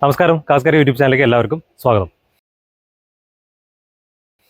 നമസ്കാരം, കാസ്കര യൂട്യൂബ് ചാനലിലേക്ക് എല്ലാവർക്കും സ്വാഗതം.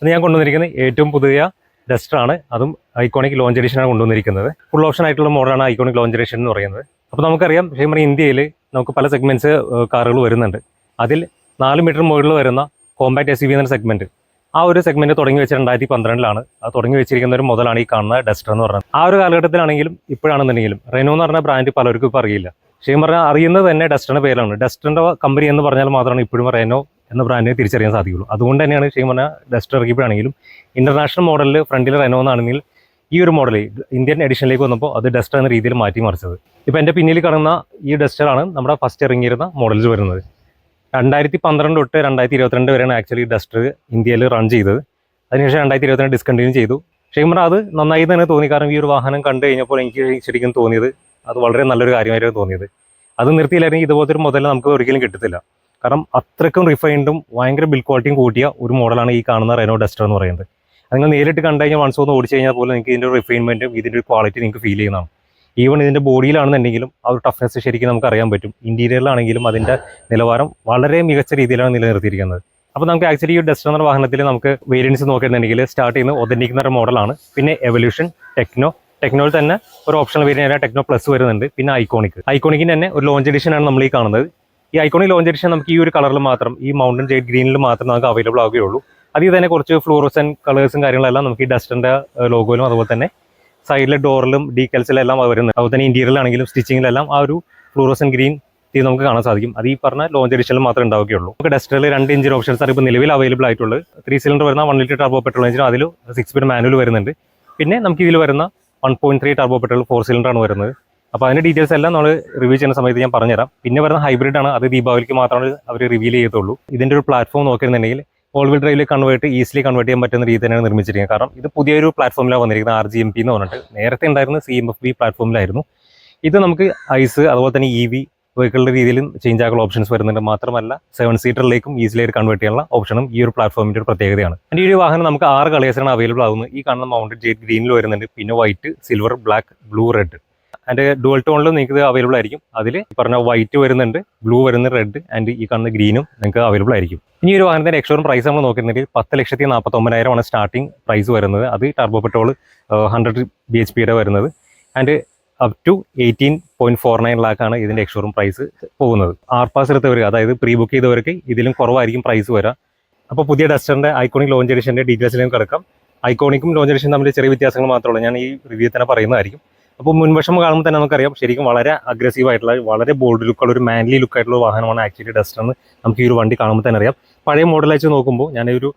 ഇന്ന് ഞാൻ കൊണ്ടുവന്നിരിക്കുന്നത് ഏറ്റവും പുതിയ ഡസ്റ്ററാണ്. അതും ഐക്കോണിക് ലോഞ്ച് എഡിഷനാണ് കൊണ്ടുവന്നിരിക്കുന്നത്. ഫുൾ ഓപ്ഷൻ ആയിട്ടുള്ള മോഡലാണ് ഐക്കോണിക് ലോഞ്ച് എഡിഷൻ എന്ന് പറയുന്നത്. അപ്പോൾ നമുക്കറിയാം, നമ്മുടെ ഇന്ത്യയിൽ നമുക്ക് പല സെഗ്മെന്റ്സ് കാറുകൾ വരുന്നുണ്ട്. അതിൽ 4 മീറ്റർ മുകളിൽ വരുന്ന കോമ്പാക്ട് SUV എന്ന സെഗ്മെന്റ്, ആ ഒരു സെഗ്മെന്റ് തുടങ്ങി വെച്ച 2012 അത് തുടങ്ങി വെച്ചിരിക്കുന്ന ഒരു മുതലാണ് ഈ കാണുന്ന ഡസ്റ്റർ എന്ന് പറയുന്നത്. ആ ഒരു കാലഘട്ടത്തിലാണെങ്കിലും ഇപ്പോഴാണെന്നുണ്ടെങ്കിലും റെനോ എന്ന് പറഞ്ഞ ബ്രാൻഡ് പലർക്കും ഇപ്പോൾ അറിയില്ല. ശരിക്കും പറഞ്ഞാൽ അറിയുന്നത് തന്നെ ഡസ്റ്ററിന്റെ പേരാണ്. ഡസ്റ്ററിന്റെ കമ്പനി എന്ന് പറഞ്ഞാൽ മാത്രമാണ് ഇപ്പോഴും റെനോ എന്ന ബ്രാൻഡിനെ തിരിച്ചറിയാൻ സാധിക്കുള്ളൂ. അതുകൊണ്ട് തന്നെയാണ് ശരിക്കും പറഞ്ഞാൽ ഡസ്റ്റർ ഇറക്കിയപ്പോഴാണെങ്കിലും ഇന്റർനാഷണൽ മോഡലിൽ ഫ്രണ്ടിൽ റെനോ എന്നാണെങ്കിൽ ഈ ഒരു മോഡൽ ഇന്ത്യൻ എഡിഷനിലേക്ക് വന്നപ്പോൾ അത് ഡസ്റ്റർ എന്ന രീതിയിൽ മാറ്റി മറിച്ചത്. ഇപ്പോൾ എൻ്റെ പിന്നിൽ കാണുന്ന ഈ ഡസ്റ്ററാണ് നമ്മുടെ ഫസ്റ്റ് ഇറങ്ങിയിരുന്ന മോഡൽസ് വരുന്നത്. 2012 തൊട്ട് 2022 വരെയാണ് ആക്ച്വലി ഡസ്റ്റർ ഇന്ത്യയിൽ റൺ ചെയ്തത്. അതിനുശേഷം 2022 ഡിസ്കണ്ടിന്യൂ ചെയ്തു. ശരിക്കും പറഞ്ഞാൽ അത് നന്നായി തന്നെ തോന്നി. കാരണം ഈ ഒരു വാഹനം കണ്ടു കഴിഞ്ഞപ്പോൾ എനിക്ക് ശരിക്കും തോന്നിയത് അത് വളരെ നല്ലൊരു കാര്യമായിരുന്നു തോന്നിയത്. അത് നിർത്തിയില്ലായിരുന്നെങ്കിൽ ഇതുപോലത്തെ ഒരു മുതൽ നമുക്ക് ഒരിക്കലും കിട്ടത്തില്ല. കാരണം അത്രയ്ക്കും റിഫൈൻഡും ഭയങ്കര ബിൽഡ് ക്വാളിറ്റിയും കൂട്ടിയ ഒരു മോഡലാണ് ഈ കാണുന്ന റെനോ ഡസ്റ്റർ എന്ന് പറയുന്നത്. അത് നിങ്ങൾ നേരിട്ട് കണ്ടു കഴിഞ്ഞാൽ വൺസ് ഒന്ന് ഓടിച്ചു കഴിഞ്ഞാൽ പോലും നിങ്ങൾക്ക് ഇതിൻ്റെ ഒരു റിഫൈൻമെൻറ്റും ഇതിൻ്റെ ഒരു ക്വാളിറ്റി നിങ്ങൾക്ക് ഫീൽ ചെയ്യുന്നതാണ്. ഈവൺ ഇതിൻ്റെ ബോഡിയിലാണെന്നുണ്ടെങ്കിലും ആ ഒരു ടഫ്നെസ് ശരിക്കും നമുക്ക് അറിയാൻ പറ്റും. ഇൻറ്റീരിയറിലാണെങ്കിലും അതിൻ്റെ നിലവാരം വളരെ മികച്ച രീതിയിലാണ് നിലനിർത്തിയിരിക്കുന്നത്. അപ്പോൾ നമുക്ക് ആക്ച്വലി ഈ ഡസ്റ്റർ എന്ന വാഹനത്തിൽ നമുക്ക് വേരിയൻസ് നോക്കുകയാണെന്നുണ്ടെങ്കിൽ സ്റ്റാർട്ട് ചെയ്യുന്ന ഒതന്റിക് എന്ന മോഡലാണ്. പിന്നെ എവല്യൂഷൻ, ടെക്നോയിൽ തന്നെ ഒരു ഓപ്ഷണൽ വേരിയൻ്റ് ടെക്നോ പ്ലസ് വരുന്നുണ്ട്. പിന്നെ ഐക്കോണിക്കിൻ്റെ തന്നെ ഒരു ലോഞ്ച് എഡിഷനാണ് നമ്മൾ ഈ കാണുന്നത്. ഈ ഐക്കോണിക് ലോഞ്ച് എഡിഷൻ നമുക്ക് ഈ ഒരു കളറിൽ മാത്രം, ഈ മൗണ്ടൻ ജെയ്ഡ് ഗ്രീനിൽ മാത്രം നമുക്ക് അവൈലബിൾ ആവുകയുള്ളൂ. അതിൽ തന്നെ കുറച്ച് ഫ്ലൂറസൻ കളേഴ്സും കാര്യങ്ങളെല്ലാം നമുക്ക് ഈ ഡസ്റ്ററിൻ്റെ ലോഗോയിലും അതുപോലെ തന്നെ സൈഡിലെ ഡോറിലും ഡീക്കൽസിലെല്ലാം വരുന്നത്. അതുപോലെ തന്നെ ഇന്റീരിയറിലാണെങ്കിലും സ്റ്റിച്ചിങ്ങിലെല്ലാം ആ ഒരു ഫ്ലൂറസൻ ഗ്രീൻ തീം നമുക്ക് കാണാൻ സാധിക്കും. അത് ഈ പറഞ്ഞ ലോഞ്ച് എഡിഷനിൽ മാത്രമേ ഉണ്ടാവുകയുള്ളൂ. നമുക്ക് ഡസ്റ്ററിൽ 2 എഞ്ചിൻ ഓപ്ഷൻസ് ആണ് ഇപ്പോൾ നിലവിൽ അവൈലബിൾ ആയിട്ടുള്ളത്. 3 സിലിണ്ടർ വരുന്ന 1 ലിറ്റർ ടർബോ പെട്രോൾ എഞ്ചിനും അതിൽ 6 സ്പീഡ് മാനുവൽ വരുന്നുണ്ട്. പിന്നെ നമുക്ക് ഇതിൽ വരുന്ന 1.3 ടർബോ പെട്രോൾ 4 സിലിണ്ടർ ആണ് വരുന്നത്. അപ്പോൾ അതിൻ്റെ ഡീറ്റെയിൽസ് എല്ലാം നമ്മൾ റിവ്യൂ ചെയ്യുന്ന സമയത്ത് ഞാൻ പറഞ്ഞുതരാം. പിന്നെ വരുന്ന ഹൈബ്രിഡ് ആണ്. അത് ദീപാവലിക്ക് മാത്രമാണ് അവർ റിവീൽ ചെയ്യത്തുള്ളൂ. ഇതിൻ്റെ ഒരു പ്ലാറ്റ്ഫോം നോക്കിയിരുന്നുണ്ടെങ്കിൽ ഓൾ വീൽ ഡ്രൈവിൽ ഈസിലി കൺവേർട്ട് ചെയ്യാൻ പറ്റുന്ന രീതി തന്നെയാണ് നിർമ്മിച്ചിരിക്കുന്നത്. കാരണം ഇത് പുതിയൊരു പ്ലാറ്റ്ഫോമിലാണ് വന്നിരിക്കുന്നത്, RGMP എന്ന് പറഞ്ഞിട്ട്. നേരത്തെ ഉണ്ടായിരുന്ന CMFB പ്ലാറ്റ്ഫോമിലായിരുന്നു. ഇത് നമുക്ക് ഐസ് അതുപോലെ തന്നെ EV വെഹിക്കിളിൻ്റെ രീതിയിലും ചേഞ്ച് ആകുന്ന ഓപ്ഷൻസ് വരുന്നുണ്ട്. മാത്രമല്ല 7 സീറ്ററിലേക്കും ഈസിലി കൺവേർട്ട് ചെയ്യാനുള്ള ഓപ്ഷനും ഈ ഒരു പ്ലാറ്റ്ഫോമിൻ്റെ ഒരു പ്രത്യേകതയാണ്. ഈ ഒരു വാഹനം നമുക്ക് 6 കളേഴ്സാണ് അവൈലബിൾ ആകുന്നത്. ഈ കാണുന്ന മൗണ്ടൻ ജെയ്ഡ് ഗ്രീനിൽ വരുന്നുണ്ട്, പിന്നെ white, silver, black, blue, red. അതിൻ്റെ ഡുവൽ ടോണിലും നിങ്ങൾക്ക് ഇത് അവൈലബിൾ ആയിരിക്കും. അതിൽ പറഞ്ഞ വൈറ്റ് വരുന്നുണ്ട്, ബ്ലൂ വരുന്നുണ്ട്, റെഡ് ആൻഡ് ഈ കാണുന്ന ഗ്രീനും നിങ്ങൾക്ക് അവൈലബിൾ ആയിരിക്കും. ഇനി ഒരു വാഹനത്തിൻ്റെ എക്സ്ഷോറൂം പ്രൈസ് നമ്മൾ നോക്കുന്നുണ്ടെങ്കിൽ 10,49,000 സ്റ്റാർട്ടിംഗ് പ്രൈസ് വരുന്നത്. അത് ടർബോ പെട്രോൾ 100 BHP വരുന്നത്. ആൻഡ് അപ് ടു 18.49 ലാഖാണ് ഇതിൻ്റെ എക്സ്ഷോറൂം പ്രൈസ് പോകുന്നത്. പാസ് എടുത്തവർക്ക്, അതായത് പ്രീ ബുക്ക് ചെയ്തവർക്ക് ഇതിലും കുറവായിരിക്കും പ്രൈസ് വരാം. അപ്പോൾ പുതിയ ഡസ്റ്ററിൻ്റെ ഐക്കോണിക് ലോഞ്ച് എഡിഷൻ്റെ ഡീറ്റെയിൽസിലേക്ക് കിടക്കാം. ഐക്കോണിക്കും ലോഞ്ച് എഡിഷൻ തമ്മിൽ ചെറിയ വ്യത്യാസങ്ങൾ മാത്രമേ ഉള്ളൂ. ഞാൻ ഈ റിവ്യൂ തന്നെ പറയുന്നതായിരിക്കും. അപ്പോൾ മുൻവശം കാണുമ്പോൾ തന്നെ നമുക്കറിയാം ശരിക്കും വളരെ അഗ്രസീവ് ആയിട്ടുള്ള, വളരെ ബോൾഡ് ലുക്കുള്ള, ഒരു മാൻലി ലുക്കായിട്ടുള്ള വാഹനമാണ് ആക്ച്വലി ഡസ്റ്റർ എന്ന് നമുക്ക് ഈ ഒരു വണ്ടി കാണുമ്പോൾ തന്നെ അറിയാം. പഴയ മോഡൽ വെച്ച് നോക്കുമ്പോൾ, ഞാനൊരു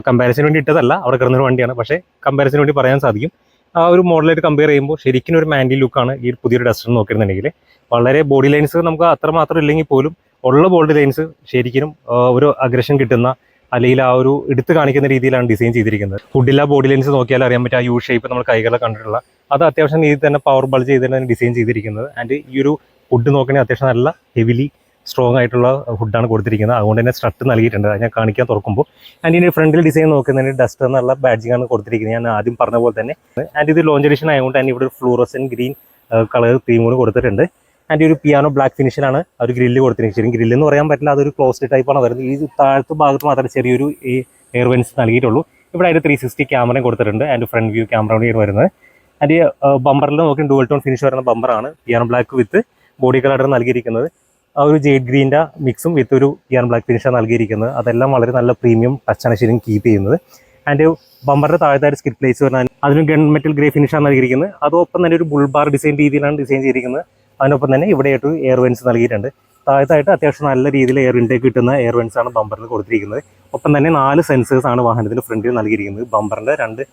കമ്പാരിസന് വേണ്ടി ഇട്ടതല്ല, അവിടെ കിടന്നൊരു വണ്ടിയാണ്, പക്ഷേ കമ്പാരിസന് വേണ്ടി പറയാൻ സാധിക്കും. ആ ഒരു മോഡലായിട്ട് കമ്പയർ ചെയ്യുമ്പോൾ ശരിക്കും ഒരു മാൻലി ലുക്കാണ് ഈ പുതിയൊരു ഡസ്റ്റർ നോക്കിയിരുന്നുണ്ടെങ്കിൽ. വളരെ ബോഡി ലൈൻസ് നമുക്ക് അത്രമാത്രം ഇല്ലെങ്കിൽ പോലും ഉള്ള ബോഡി ലൈൻസ് ശരിക്കും ഒരു അഗ്രഷൻ കിട്ടുന്ന, അല്ലെങ്കിൽ ആ ഒരു എടുത്ത് കാണിക്കുന്ന രീതിയിലാണ് ഡിസൈൻ ചെയ്തിരിക്കുന്നത്. ഫുഡില്ല ബോഡി ലൈൻസ് നോക്കിയാൽ അറിയാൻ പറ്റും. ആ യു ഷേപ്പ് നമ്മൾ കൈകളെ കണ്ടിട്ടുള്ള അത് അത്യാവശ്യം രീതിയിൽ തന്നെ പവർ ബൾജ് ചെയ്തിട്ടാണ് ഡിസൈൻ ചെയ്തിരിക്കുന്നത്. ആൻഡ് ഈ ഒരു ഫുഡ് നോക്കണമെങ്കിൽ അത്യാവശ്യം നല്ല ഹെവിലി സ്ട്രോങ് ആയിട്ടുള്ള ഫുഡാണ് കൊടുത്തിരിക്കുന്നത്. അതുകൊണ്ട് തന്നെ സ്ട്രട്ട് നൽകിയിട്ടുണ്ട്. അത് ഞാൻ കാണിക്കാൻ തുറക്കുമ്പോൾ. ആൻഡ് ഇതിൻ്റെ ഫ്രണ്ടിൽ ഡിസൈൻ നോക്കുന്നതിന് ഡസ്റ്റർ എന്നുള്ള ബാഡ്ജിങ്ങാണ് കൊടുത്തിരിക്കുന്നത്, ഞാൻ ആദ്യം പറഞ്ഞ പോലെ തന്നെ. ആൻഡ് ഇത് ലോഞ്ച് എഡിഷൻ ആയതുകൊണ്ട് തന്നെ ഇവിടെ ഒരു ഫ്ലൂറസൻ ഗ്രീൻ കളർ തീം കൂടി കൊടുത്തിട്ടുണ്ട്. ആൻഡ് ഒരു പിയാനോ ബ്ലാക്ക് ഫിനിഷിലാണ് ആ ഒരു ഗ്രില്ല് കൊടുത്തിരിക്കുന്നത്. ശരിക്കും ഗ്രില്ലെന്ന് പറയാൻ പറ്റില്ല, അതൊരു ക്ലോസ്ഡ് ടൈപ്പാണ് വരുന്നത്. ഈ താഴത്തെ ഭാഗത്ത് മാത്രമേ ചെറിയൊരു എയർ വെൻസ് നൽകിയിട്ടുള്ളൂ. ഇവിടെ അതിൽ 360 ക്യാമറയും കൊടുത്തിട്ടുണ്ട്. ആൻഡ് ഫ്രണ്ട് വ്യൂ ക്യാമറയാണ് വരുന്നത്. ആൻഡ് ബമ്പറിൽ നോക്കി ഡുവൽ ടോൺ ഫിനിഷ് വരുന്ന ബമ്പറാണ്. Piano black with body colour നൽകിയിരിക്കുന്നത്. ആ ഒരു ജെയ്ഡ് ഗ്രീൻ്റെ മിക്സും വിത്ത് ഒരു പിയാനോ ബ്ലാക്ക് ഫിനിഷാണ് നൽകിയിരിക്കുന്നത്. അതെല്ലാം വളരെ നല്ല പ്രീമിയം ടച്ചാണ് ശരിക്കും കീപ്പ് ചെയ്യുന്നത്. ആൻഡ് ബമ്പറിൻ്റെ താഴത്തായിട്ട് സ്കിറ്റ് പ്ലേസ് വരുന്നത്, അതിനും ഗൺ മെറ്റൽ ഗ്രേ ഫിനിഷാണ് നൽകിയിരിക്കുന്നത്. അതോടൊപ്പം തന്നെ ഒരു ബുൾബാർ ഡിസൈൻ രീതിയിലാണ് ഡിസൈൻ ചെയ്തിരിക്കുന്നത്. അതിനൊപ്പം തന്നെ ഇവിടെയായിട്ട് എയർ വെൻസ് നൽകിയിട്ടുണ്ട്. താഴത്തായിട്ട് അത്യാവശ്യം നല്ല രീതിയിൽ എയർ ഇൻടേക്ക് കിട്ടുന്ന എയർ വെൻസാണ് ബമ്പറിൽ കൊടുത്തിരിക്കുന്നത്. ഒപ്പം തന്നെ 4 സെൻസേഴ്സാണ് വാഹനത്തിന് ഫ്രണ്ടിൽ നൽകിയിരിക്കുന്നത്. ബമ്പറിൻ്റെ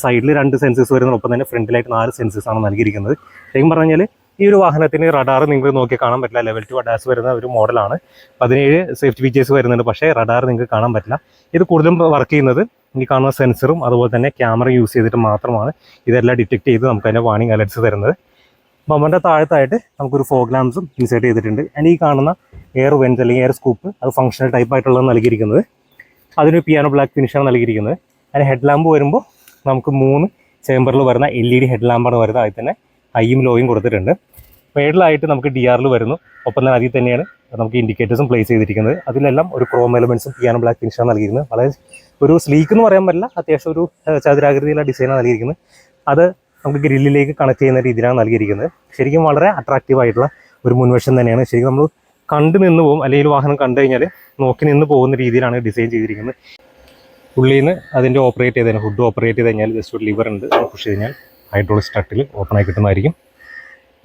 സൈഡിൽ 2 സെൻസേഴ്സ് വരുന്നത്, ഒപ്പം തന്നെ ഫ്രണ്ടിലായിട്ട് 4 സെൻസേഴ്സാണ് നൽകിയിരിക്കുന്നത്. ശരിക്കും പറഞ്ഞാൽ ഈ ഒരു വാഹനത്തിന് റഡാർ നിങ്ങൾക്ക് നോക്കി കാണാൻ പറ്റില്ല. ലെവൽ 2 അഡാസ് വരുന്ന ഒരു മോഡലാണ്. 17 സേഫ്റ്റി ഫീച്ചേഴ്സ് വരുന്നുണ്ട്, പക്ഷേ റഡാർ നിങ്ങൾക്ക് കാണാൻ പറ്റില്ല. ഇത് കൂടുതലും വർക്ക് ചെയ്യുന്നത് ഈ കാണുന്ന സെൻസറും അതുപോലെ തന്നെ ക്യാമറ യൂസ് ചെയ്തിട്ട് മാത്രമാണ് ഇതെല്ലാം ഡിറ്റക്ട് ചെയ്ത് നമുക്ക് അതിൻ്റെ വാർണിംഗ് അലർട്ട്സ് തരുന്നത്. ബമ്പറിൻ്റെ താഴത്തായിട്ട് നമുക്കൊരു ഫോഗ് ലാംപ്സും ഇൻസേർട്ട് ചെയ്തിട്ടുണ്ട്. ആൻഡ് ഈ കാണുന്ന എയർ വെൻസ് അല്ലെങ്കിൽ എയർ സ്കൂപ്പ് അത് ഫംഗ്ഷണൽ ടൈപ്പ് ആയിട്ടുള്ളത് നൽകിയിരിക്കുന്നത്. അതിനൊരു പിയാനോ ബ്ലാക്ക് ഫിനിഷാണ് നൽകിയിരിക്കുന്നത്. അതിന് ഹെഡ് ലാമ്പ് വരുമ്പോൾ നമുക്ക് 3 ചേമ്പറിൽ വരുന്ന LED ഹെഡ് ലാമ്പാണ് വരുന്നത്. അതിൽ തന്നെ ഹൈയും ലോയും കൊടുത്തിട്ടുണ്ട്. മേളിലായിട്ട് നമുക്ക് DRL വരുന്നു. ഒപ്പം തന്നെ അതിൽ തന്നെയാണ് നമുക്ക് ഇൻഡിക്കേറ്റേഴ്സും പ്ലേസ് ചെയ്തിരിക്കുന്നത്. അതിലെല്ലാം ഒരു ക്രോം എലമെൻസും പിയാനോ ബ്ലാക്ക് ഫിനിഷാണ് നൽകിയിരിക്കുന്നത്. വളരെ ഒരു സ്ലീക്ക് എന്ന് പറയാൻ പറ്റില്ല, അത്യാവശ്യം ഒരു ചതുരാകൃതിയിലുള്ള ഡിസൈനാണ് നൽകിയിരിക്കുന്നത്. അത് നമുക്ക് ഗ്രില്ലിലേക്ക് കണക്ട് ചെയ്യുന്ന രീതിയിലാണ് നൽകിയിരിക്കുന്നത്. ശരിക്കും വളരെ അട്രാക്റ്റീവ് ആയിട്ടുള്ള ഒരു മുൻവശം തന്നെയാണ്. ശരിക്കും നമ്മൾ കണ്ടു നിന്ന് പോകും, അല്ലെങ്കിൽ വാഹനം കണ്ടു കഴിഞ്ഞാൽ നോക്കി നിന്ന് പോകുന്ന രീതിയിലാണ് ഡിസൈൻ ചെയ്തിരിക്കുന്നത്. ഉള്ളിൽ നിന്ന് അതിൻ്റെ ഓപ്പറേറ്റ് ചെയ്ത് കഴിഞ്ഞാൽ ഹുഡ് ഓപ്പറേറ്റ് ചെയ്ത് കഴിഞ്ഞാൽ ജസ്റ്റ് ഒരു ലിവർ ഉണ്ട്, പുഷ് ചെയ്ത് കഴിഞ്ഞാൽ ഹൈഡ്രോളിക് സ്ട്രട്ടിൽ ഓപ്പൺ ആയി കിട്ടുന്നതായിരിക്കും.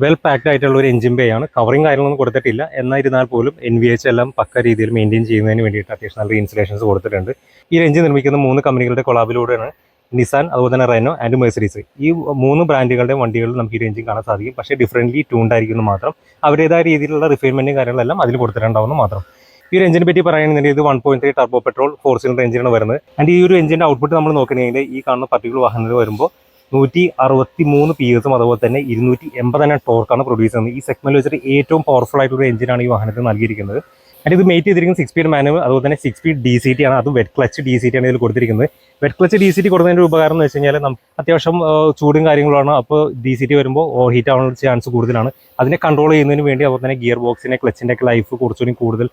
വെൽ പാക്ഡ് ആയിട്ടുള്ള ഒരു എഞ്ചിൻ ബേ ആണ്. കവറിങ് കാര്യങ്ങളൊന്നും കൊടുത്തിട്ടില്ല, എന്നിരുന്നാൽ പോലും NVH എല്ലാം പക്ക രീതിയിൽ മെയിൻറ്റെയിൻ ചെയ്യുന്നതിന് വേണ്ടിയിട്ട് അത്യാവശ്യം നല്ല ഇൻസുലേഷൻസ് കൊടുത്തിട്ടുണ്ട്. ഈ എഞ്ചിൻ നിർമ്മിക്കുന്ന 3 കമ്പനികളുടെ കൊളാബിലൂടെയാണ് നിസാൻ, അതുപോലെ തന്നെ റെനോ ആൻഡ് മെഴ്സഡീസ്. ഈ 3 ബ്രാൻഡുകളുടെ വണ്ടികളിൽ നമുക്ക് ഈ എഞ്ചിൻ കാണാൻ സാധിക്കും. പക്ഷേ ഡിഫറൻ്റ്ലി ട്യൂൺഡ് ആയിരിക്കുന്നു മാത്രം. അവരുടേതായ രീതിയിലുള്ള റിഫൈൻമെൻറ്റും കാര്യങ്ങളെല്ലാം അതിൽ കൊടുത്തിട്ടുണ്ടാവുന്നു മാത്രം. ഈ ഒരു എഞ്ചിനെ പറ്റി പറയുകയാണെന്നുണ്ടെങ്കിൽ ഇത് 1.3 ടർബോ പെട്രോൾ 4 സിലിണ്ടർ എഞ്ചിനാണ് വരുന്നത്. ആൻഡ് ഈ ഒരു എഞ്ചിൻ്റെ ഔട്ട്പുട്ട് നമ്മൾ നോക്കുകയാണെങ്കിൽ ഈ കാണുന്ന പർട്ടിക്കുലർ വാഹനത്തിൽ വരുമ്പോൾ 163 PS അതുപോലെ തന്നെ 280 ടോർക്കാണ് പ്രൊഡ്യൂസ് ചെയ്യുന്നത്. ഈ സെഗ്മെൻറ്റിൽ വെച്ചിട്ട് ഏറ്റവും പവർഫുൾ ആയിട്ടുള്ള എഞ്ചിനാണ് ഈ വാഹനത്തിൽ നൽകിയിരിക്കുന്നത്. ആൻഡ് ഇത് മെയ്റ്റ് ചെയ്തിരിക്കുന്നത് 6 സ്പീഡ് മാനുവൽ അതുപോലെ തന്നെ 6 സ്പീഡ് DCT ആണ്. അത് വെറ്റ് ക്ലച്ച് DCT ആണ് ഇതിൽ കൊടുത്തിരിക്കുന്നത്. വെറ്റ് ക്ലച്ച് DCT കൊടുക്കുന്നതിൻ്റെ ഒരു ഉപകാരം എന്ന് വെച്ച് കഴിഞ്ഞാൽ അത്യാവശ്യം ചൂടും കാര്യങ്ങളാണ്. അപ്പോൾ DCT വരുമ്പോൾ ഓവർ ഹീറ്റ് ആവാനുള്ള ചാൻസ് കൂടുതലാണ്. അതിനെ കൺട്രോൾ ചെയ്യുന്നതിന് വേണ്ടി, അതുപോലെ തന്നെ ഗിയർ ബോക്സിനെ ക്ലച്ചിൻ്റെ ഒക്കെ ലൈഫ് കുറച്ചുകൂടി കൂടുതൽ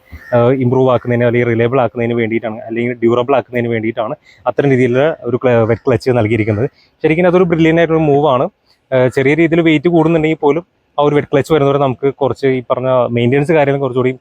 ഇമ്പ്രൂവ് ആക്കുന്നതിന് അല്ലെങ്കിൽ റിലയബിൾ ആക്കുന്നതിന് വേണ്ടിയിട്ടാണ്, അല്ലെങ്കിൽ ഡ്യൂറബിൾ ആക്കുന്നതിന് വേണ്ടിയിട്ടാണ് അത്തരം രീതിയിലുള്ള ഒരു വെറ്റ് ക്ലച്ച് നൽകിയിരിക്കുന്നത്. ശരിക്കും അതൊരു ബ്രില്യൻ്റ് ആയിട്ടൊരു മൂവാണ്. ചെറിയ രീതിയിൽ വെയിറ്റ് കൂടുന്നുണ്ടെങ്കിൽ പോലും ആ ഒരു വെറ്റ് ക്ലച്ച് വരുന്നവരെ നമുക്ക് കുറച്ച് ഈ പറഞ്ഞ മെയിൻ്റെനൻസ് കാര്യങ്ങൾ കുറച്ചുകൂടി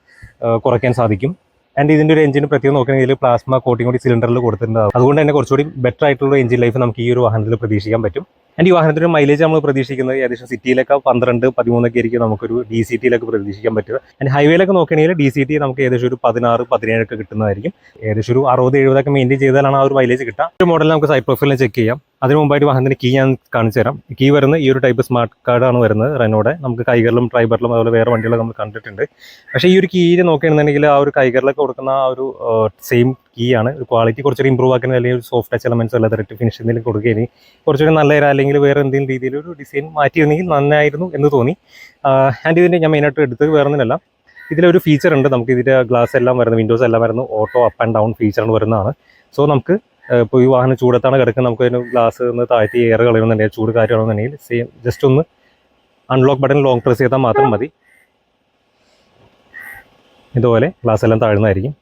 കുറയ്ക്കാൻ സാധിക്കും. ആൻഡ് ഇതിൻ്റെ ഒരു എഞ്ചിന് പ്രത്യേകം നോക്കുകയാണെങ്കിൽ പ്ലാസ്മ കോട്ടിംഗ് കൂടി സിലിണ്ടറിൽ കൊടുത്തിട്ടുണ്ട്. അതുകൊണ്ട് തന്നെ കുറച്ചുകൂടി ബെറ്റർ ആയിട്ടുള്ള എഞ്ചിൻ ലൈഫ് നമുക്ക് ഈ ഒരു വാഹനത്തിൽ പ്രതീക്ഷിക്കാൻ പറ്റും. ആൻഡ് ഈ വാഹനത്തിൻ്റെ മൈലേജ് നമ്മൾ പ്രതീക്ഷിക്കുന്നത് ഏകദേശം സിറ്റിയിലൊക്കെ 12-13 ഒക്കെ ആയിരിക്കും നമുക്കൊരു DCTയിലൊക്കെ പ്രതീക്ഷിക്കാൻ പറ്റുക. ആൻഡ് ഹൈവേയിലൊക്കെ നോക്കുകയാണെങ്കിൽ DCT നമുക്ക് ഏകദേശം ഒരു 16-17 ഒക്കെ കിട്ടുന്നതായിരിക്കും. ഏകദേശം ഒരു 60-70 ഒക്കെ മെയിൻറ്റെയിൻ ചെയ്താലാണ് ആ ഒരു മൈലേജ് കിട്ടുക. ഒരു മോഡൽ നമുക്ക് സൈഡ് പ്രൊഫൈലിൽ ചെക്ക് ചെയ്യാം. അതിന് മുമ്പായിട്ട് വാഹനത്തിന് കീ ഞാൻ കാണിച്ചു തരാം. കീ വരുന്നത് ഈ ഒരു ടൈപ്പ് സ്മാർട്ട് കാർഡാണ് വരുന്നത് റെനോയുടെ. നമുക്ക് കൈകളിലും ട്രൈബറിലും അതുപോലെ വേറെ വണ്ടികളൊക്കെ നമ്മൾ കണ്ടിട്ടുണ്ട്. പക്ഷേ ഈ ഒരു കീയിൽ നോക്കുകയാണെന്നുണ്ടെങ്കിൽ ആ ഒരു കൈകളിലൊക്കെ കൊടുക്കുന്ന ആ ഒരു സെയിം കീ ആണ്. ഒരു ക്വാളിറ്റി കുറച്ചുകൂടി ഇമ്പ്രൂവ് ആക്കുന്നത്, അല്ലെങ്കിൽ ഒരു സോഫ്റ്റ് ടച്ച് എലമെൻറ്റ്സ് അല്ല റെഡ് ഫിനിഷ് എന്തെങ്കിലും കൊടുക്കുകയും കുറച്ചുകൂടി നല്ല അല്ലെങ്കിൽ വേറെ എന്തെങ്കിലും രീതിയിൽ ഒരു ഡിസൈൻ മാറ്റിയിരുന്നെങ്കിൽ നന്നായിരുന്നു എന്ന് തോന്നി. ആൻഡ് ഇതിൻ്റെ ഞാൻ മെയിനായിട്ട് എടുത്ത് വേറൊന്നിനല്ല, ഇതിലൊരു ഫീച്ചർ ഉണ്ട്. നമുക്ക് ഇതിൻ്റെ ഗ്ലാസ് എല്ലാം വരുന്നത്, വിൻഡോസ് എല്ലാം വരുന്നത് ഓട്ടോ അപ്പ് ആൻഡ് ഡൗൺ ഫീച്ചറാണ് വരുന്നതാണ്. സോ നമുക്ക് ഇപ്പോൾ ഈ വാഹനം ചൂടത്താണ് കിടക്കുന്നത്, നമുക്ക് അതിന് ഗ്ലാസ് ഒന്ന് താഴ്ത്തി എയർ കളയണമെന്നുണ്ടെങ്കിൽ, ചൂട് കാര്യമാണെന്നുണ്ടെങ്കിൽ സെയിം ജസ്റ്റ് ഒന്ന് അൺലോക്ക് ബട്ടൺ ലോങ് പ്രസ് ചെയ്താൽ മാത്രം മതി. ഇതുപോലെ ഗ്ലാസ് എല്ലാം താഴ്ന്നതായിരിക്കും.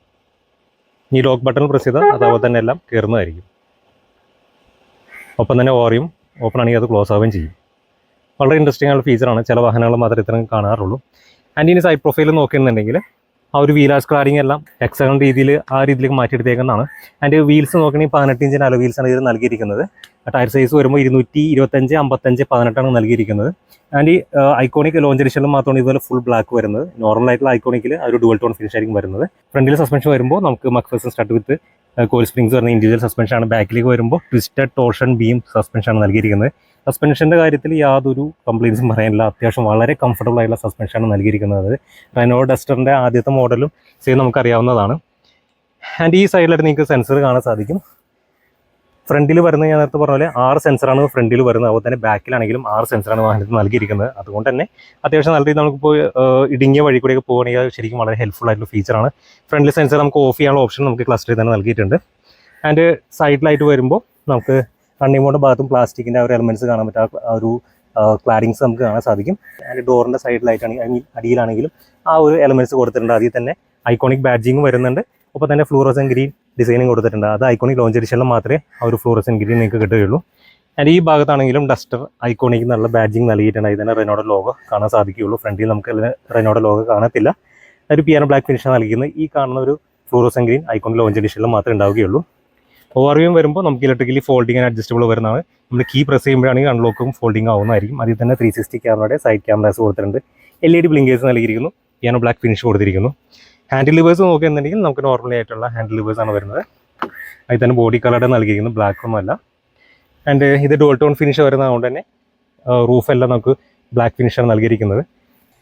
ഈ ലോക്ക് ബട്ടൺ പ്രസ് ചെയ്താൽ അതുപോലെ തന്നെ എല്ലാം കയറുന്നതായിരിക്കും. ഒപ്പം തന്നെ ഓറിയും ഓപ്പൺ ആണെങ്കിൽ അത് ക്ലോസ് ആവുകയും ചെയ്യും. വളരെ ഇൻട്രസ്റ്റിംഗ് ആയിട്ടുള്ള ഫീച്ചറാണ്. ചില വാഹനങ്ങൾ മാത്രമേ ഇത്രയും കാണാറുള്ളൂ. ആൻഡ് ഇനി സൈഡ് പ്രൊഫൈൽ നോക്കുകയാണെന്നുണ്ടെങ്കിൽ ആ ഒരു വീലാസ് ക്ലാഡിങ് എല്ലാം എക്സൺ രീതിയിൽ ആ രീതിയിലേക്ക് മാറ്റിയെടുത്തേക്കുന്നതാണ്. ആൻഡ് വീൽസ് നോക്കുകയാണെങ്കിൽ 18 ഇഞ്ചിൻ്റെ അലോ വീൽസാണ് ഇത് നൽകിയിരിക്കുന്നത്. ടയർ സൈസ് വരുമ്പോൾ 225, 55, 18 നൽകിയിരിക്കുന്നത്. ആൻഡ് ഈ ഐക്കോണിക് ലോഞ്ച് എഡിഷനിലും മാത്രമാണ് ഇതുപോലെ ഫുൾ ബ്ലാക്ക് വരുന്നത്. നോർമലായിട്ടുള്ള ഐക്കോണിക്കിൽ ഒരു ഡുവൽ ടോൺ ഫിനിഷ് ആയിരിക്കും വരുന്നത്. ഫ്രണ്ടിൽ സസ്പെൻഷൻ വരുമ്പോൾ നമുക്ക് McPherson start with coil springs വരുന്ന ഇൻഡിവിജ്വൽ സസ്പെൻഷനാണ്. ബാക്കിലേക്ക് വരുമ്പോൾ ട്വിസ്റ്റഡ് ടോർഷൻ ബീം സസ്പെൻഷനാണ് നൽകിയിരിക്കുന്നത്. സസ്പെൻഷൻ്റെ കാര്യത്തിൽ യാതൊരു കംപ്ലയിൻസും പറയാനില്ല. അത്യാവശ്യം വളരെ കംഫർട്ടബിൾ ആയിട്ടുള്ള സസ്പെൻഷനാണ് നൽകിയിരിക്കുന്നത്. റെനോ ഡസ്റ്ററിൻ്റെ ആദ്യത്തെ മോഡലും സെയിം നമുക്കറിയാവുന്നതാണ്. ആൻഡ് ഈ സൈഡിലായിട്ട് നിങ്ങൾക്ക് സെൻസർ കാണാൻ സാധിക്കും. ഫ്രണ്ടിൽ വരുന്നത് ഞാൻ നേരത്തെ പറഞ്ഞ പോലെ 6 സെൻസറാണ് ഫ്രണ്ടിൽ വരുന്നത്. അതുപോലെ തന്നെ ബാക്കിലാണെങ്കിലും 6 സെൻസറാണ് വാഹനത്തിൽ നൽകിയിരിക്കുന്നത്. അതുകൊണ്ട് തന്നെ അത്യാവശ്യം നല്ല രീതിയിൽ നമുക്കിപ്പോൾ ഇടുങ്ങിയ വഴി കൂടെയൊക്കെ പോകുകയാണെങ്കിൽ ശരിക്കും വളരെ ഹെൽപ്ഫുൾ ആയിട്ടുള്ള ഫീച്ചറാണ്. ഫ്രണ്ടിൽ സെൻസർ നമുക്ക് ഓഫ് ചെയ്യാനുള്ള ഓപ്ഷൻ നമുക്ക് ക്ലസ്റ്ററിൽ തന്നെ നൽകിയിട്ടുണ്ട്. ആൻഡ് സൈഡിലായിട്ട് വരുമ്പോൾ നമുക്ക് റണ്ണിംഗ് മോഡ് ഭാഗത്തും പ്ലാസ്റ്റിക്കിൻ്റെ ആ ഒരു എലമെൻറ്റ്സ് കാണാൻ പറ്റും. ആ ഒരു ക്ലാഡിങ്സ് നമുക്ക് കാണാൻ സാധിക്കും. ആൻഡ് ഡോറിൻ്റെ സൈഡിലായിട്ടാണെങ്കിൽ അടിയിലാണെങ്കിലും ആ ഒരു എലമെൻറ്റ്സ് കൊടുത്തിട്ടുണ്ട്. അതിൽ തന്നെ ഐക്കോണിക് ബാഡ്ജിങ് വരുന്നുണ്ട്. ഒപ്പം തന്നെ ഫ്ലൂറസൻ ഗ്രീൻ ഡിസൈനിങ് കൊടുത്തിട്ടുണ്ട്. അത് ഐക്കോണിക് ലോഞ്ച് എഡിഷനിൽ മാത്രമേ ആ ഒരു ഫ്ലൂറസൻ ഗ്രീൻ നിങ്ങൾക്ക് കിട്ടുകയുള്ളൂ. ആൻഡ് ഈ ഭാഗത്താണെങ്കിലും ഡസ്റ്റർ ഐക്കോണിക് എന്നുള്ള ബാഡ്ജിങ് നൽകിയിട്ടുണ്ട്. അതിൽ തന്നെ റെനോയുടെ ലോഗോ കാണാൻ സാധിക്കുകയുള്ളൂ. ഫ്രണ്ടിൽ നമുക്ക് റെനോയുടെ ലോഗോ കാണത്തില്ല. ഒരു പിയാനോ ബ്ലാക്ക് ഫിനിഷാണ് നൽകിയിരുന്നത്. ഈ കാണുന്ന ഒരു ഫ്ലൂറസൻ ഗ്രീൻ ഐക്കോണിക് ലോഞ്ച് എഡിഷനിൽ മാത്രമേ ഉണ്ടാവുകയുള്ളൂ. ഓവർവ്യൂ വരുമ്പോൾ നമുക്ക് ഇലക്ട്രിക്കലി ഫോൾഡിങ് ആൻഡ് അഡ്ജസ്റ്റബിൾ വരുന്നതാണ്. നമ്മൾ കീ പ്രസ് ചെയ്യുമ്പോഴാണെങ്കിൽ അൺലോക്കും ഫോൾഡിങ് ആവുന്നതായിരിക്കും. അതിൽ തന്നെ 360 ക്യാമറയുടെ സൈഡ് ക്യാമറാസ് കൊടുത്തിട്ടുണ്ട്. LED ബ്ലിങ്കേഴ്സ് നൽകിയിരിക്കുന്നു. പിയാനോ ബ്ലാക്ക് ഫിനിഷ് കൊടുത്തിരിക്കുന്നു. ഹാൻഡിൽ ലിവേഴ്സ് നോക്കുകയാണെന്നുണ്ടെങ്കിൽ നമുക്ക് നോർമലി ആയിട്ടുള്ള ഹാൻഡിൽ ലിവേഴ്സാണ് വരുന്നത്. അതിൽ തന്നെ ബോഡി കളറുടെ നൽകിയിരിക്കുന്നു, ബ്ലാക്ക് ഒന്നുമല്ല. ആൻഡ് ഇത് ഡുവൽ ടോൺ ഫിനിഷ് വരുന്നതുകൊണ്ട് തന്നെ റൂഫെല്ലാം നമുക്ക് ബ്ലാക്ക് ഫിനിഷാണ് നൽകിയിരിക്കുന്നത്.